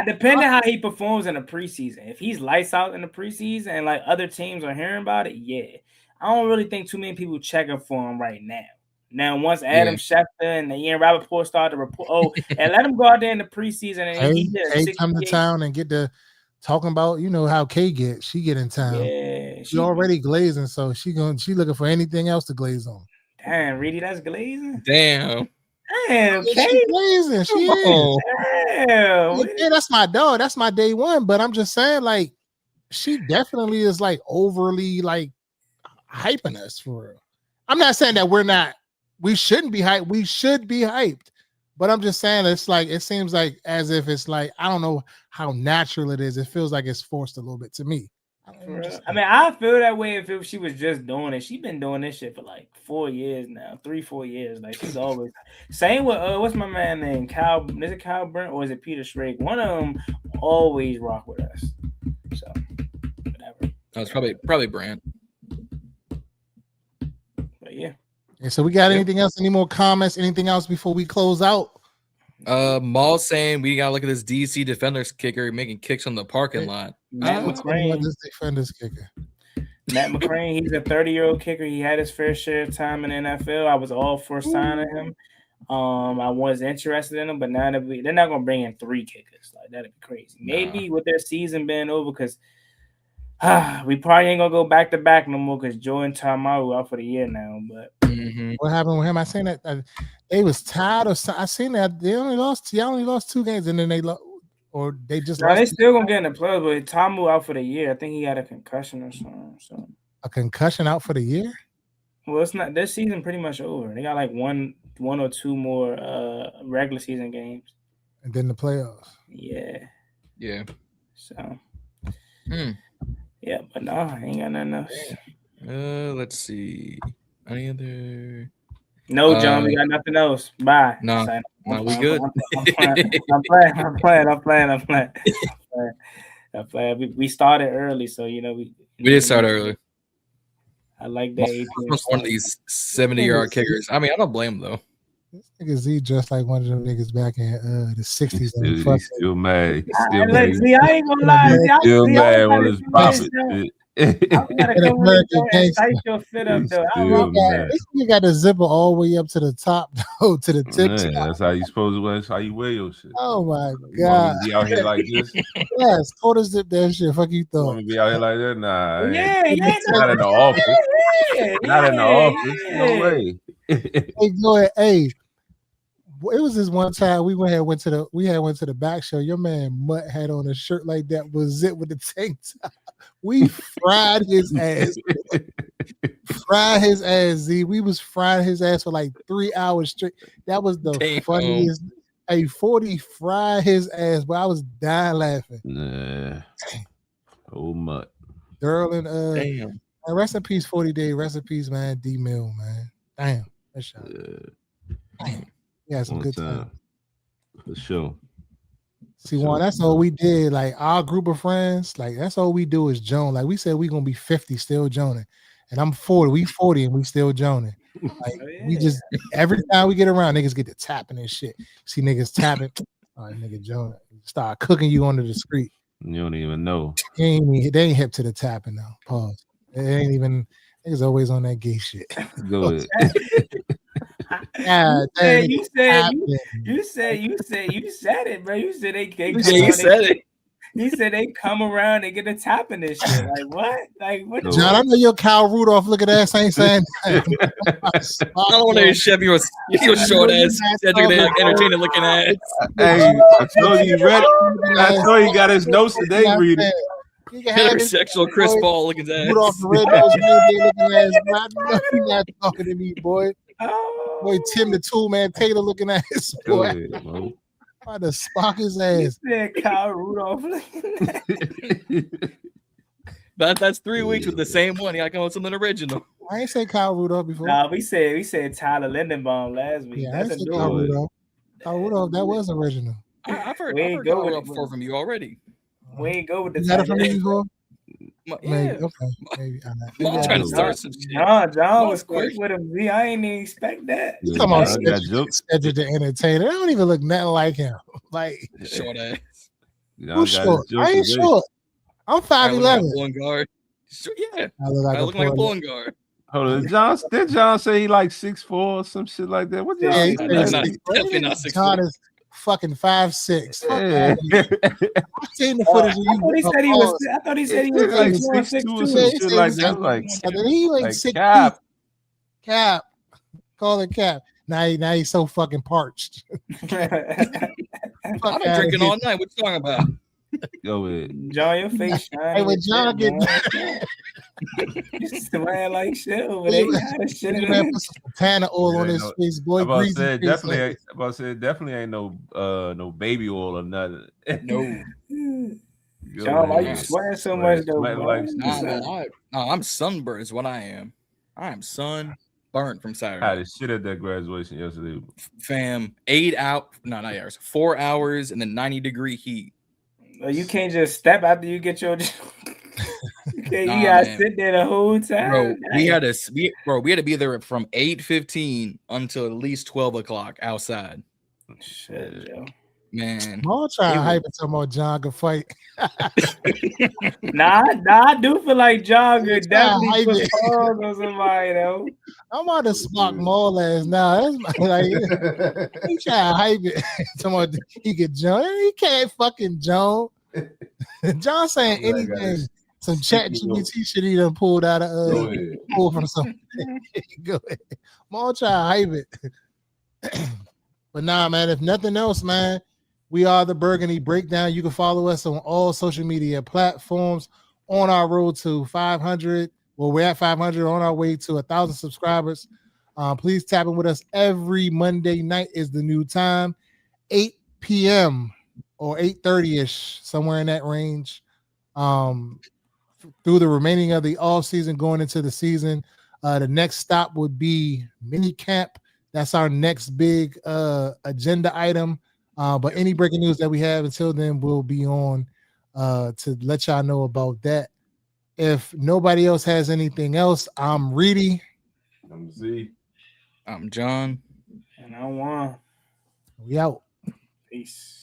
Depending how he performs in the preseason. If he's lights out in the preseason and like other teams are hearing about it, yeah, I don't really think too many people checking for him right now. Now, once Adam Schefter and Ian Rappaport start to report, and let him go out there in the preseason and Kay come to town and get to talking about, how Kay get. She get in town. Yeah, she already glazing, so she looking for anything else to glaze on. Damn, Reedie, that's glazing. Damn, Kay. She glazing. She is. Damn. Yeah, that's my dog. That's my day one. But I'm just saying, like, she definitely is like overly like hyping us for real. I'm not saying that we're not. We shouldn't be hyped. We should be hyped. But I'm just saying it's like it seems like as if it's like I don't know how natural it is. It feels like it's forced a little bit to me. I mean, I feel that way if she was just doing it. She's been doing this shit for like 4 years now, 3-4 years. Like she's always same with what's my man name? Cal? Is it Cal Brent or is it Peter Strake? One of them always rock with us. So whatever. It's probably Brent. But yeah. And so we got anything else? Any more comments? Anything else before we close out? Maul saying we gotta look at this DC defenders kicker making kicks on the parking lot. Matt McCrane, this defenders kicker. Matt McCrane, he's a 30-year-old kicker. He had his fair share of time in the NFL. I was all for signing him. I was interested in him, but now they're not gonna bring in 3 kickers. Like that'd be crazy. Maybe with their season being over, because we probably ain't gonna go back to back no more because Jordan Tamaru out for the year now. But what happened with him? I seen that they was tired of. I seen that they only lost 2 games and then they lost, or they just. No, they still gonna get in the playoffs, but Tamaru out for the year. I think he had a concussion or something. So a concussion out for the year. Well, it's not. This season pretty much over. They got like one or 2 more regular season games, and then the playoffs. Yeah. So. Yeah, but no, I ain't got nothing else. Let's see. Any other? No, John, we got nothing else. Bye. No, we good. I'm playing. We started early, so we did start early. I like that. One of these 70-yard kickers. I mean, I don't blame him though. This nigga Z just like one of them niggas back in the 60s. He's still mad. See, I ain't gonna lie. Still mad on his profit. I'm gonna come and tight your fit up though. This nigga got the zipper all the way up to the top, though, to the tip. That's how you supposed to wear. That's how you wear your shit. Oh my god! Be out here like this? Yes, quarter zip that shit. Fuck you thought? Want to be out here like that? Nah. Yeah. Not in the office. Not in the office. No way. Hey, go ahead. Hey. It was this one time we went to the back show. Your man Mutt had on a shirt like that was zipped with the tank top. We fried his ass. Z. We was frying his ass for like 3 hours straight. That was the funniest. A 40 fried his ass, but I was dying laughing. Nah. Oh Mutt. Girl and And rest in peace, 40 Day. Rest in peace, man. D Mill, man. Damn. That shot. Damn. Yeah, some good time. For sure. See, Juan, that's all we did. Like our group of friends, like that's all we do is Joan. Like we said, we gonna be 50 still joning, and I'm 40. We 40 and we still joning. Like we just every time we get around, niggas get to tapping and shit. See niggas tapping. All right, nigga Joan, start cooking you under the street. You don't even know. They ain't hip to the tapping now. Pause. It ain't even niggas always on that gay shit. Go ahead. You said it, bro. You said they said it. You said they come around and get a tapping this shit. Like what? Like what? John, I know your Kyle Rudolph looking ass ain't saying. I don't want to Chevy was short ass, entertaining looking ass. Hey, I told you ready. I told you got his notes today, Reedie. Heterosexual Chris Paul looking ass. Rudolph the red nose looking ass. You're not talking to me, boy. Boy, Tim the Tool Man Taylor looking ass. Boy. By the Spock his ass. You said Kyle Rudolph. That's 3 weeks with the same one. You gotta come with something original. I ain't say Kyle Rudolph before. Nah, we said Tyler Lindenbaum last week. Yeah, I said Kyle Rudolph. Kyle Rudolph, that was original. I've heard Kyle Rudolph before from you already. We ain't go with the. You got it from me before? Yeah. Maybe. Okay. Maybe. I'm trying to start some shit. John was quick with him. Z, I ain't even expect that. You talking about scheduled to entertainer? I don't even look nothing like him. Like short ass. Who's short? I ain't short. I'm 5'11". Pulling guard. Yeah, I look like a pulling guard. Hold on, did John say he like 6'4" or some shit like that? What? Yeah, he's definitely not 6'4". John is fucking 5'6". Yeah. I've seen the footage of you. I thought he said he was like 6'2" or some shit like that. Like he like 6 Cap. Cap. Call it Cap. Now he's so fucking parched. I've been drinking all night. What you talking about? Go ahead. John, your face shining. Hey, when John get you smile like shit over there. You had a shit in there. Put some Tana oil on his face, boy. Definitely ain't no baby oil or nothing. No. John, why you sweating so much though? I'm sunburned is what I am. I am sunburned from Saturday. I had a shit at that graduation yesterday. Fam, 4 hours in the 90-degree heat. You can't just step after you get your. You gotta sit there the whole time. Bro, we had to be there from 8:15 until at least 12 o'clock outside. Shit, yo. Man. I'm trying to hype it so more John can fight. Nah, I do feel like John could definitely put pause on somebody though. I'm on the Spock Mall ass now. That's like he trying to hype it. Someone he could John. He can't fucking John. John saying anything. Some chat GPT shit he done pulled out of pulled from something. Go ahead. I'm all trying to hype it. But nah, man, if nothing else, man, we are the Burgundy Breakdown. You can follow us on all social media platforms on our road to 500. Well, we're at 500 on our way to 1,000 subscribers. Please tap in with us every Monday night is the new time, 8 p.m. or 8:30-ish, somewhere in that range. Through the remaining of the off season, going into the season, the next stop would be mini camp. That's our next big agenda item. But any breaking news that we have until then, we'll be on to let y'all know about that. If nobody else has anything else, I'm Reedie. I'm Z. I'm John. And I'm Juan. We out. Peace.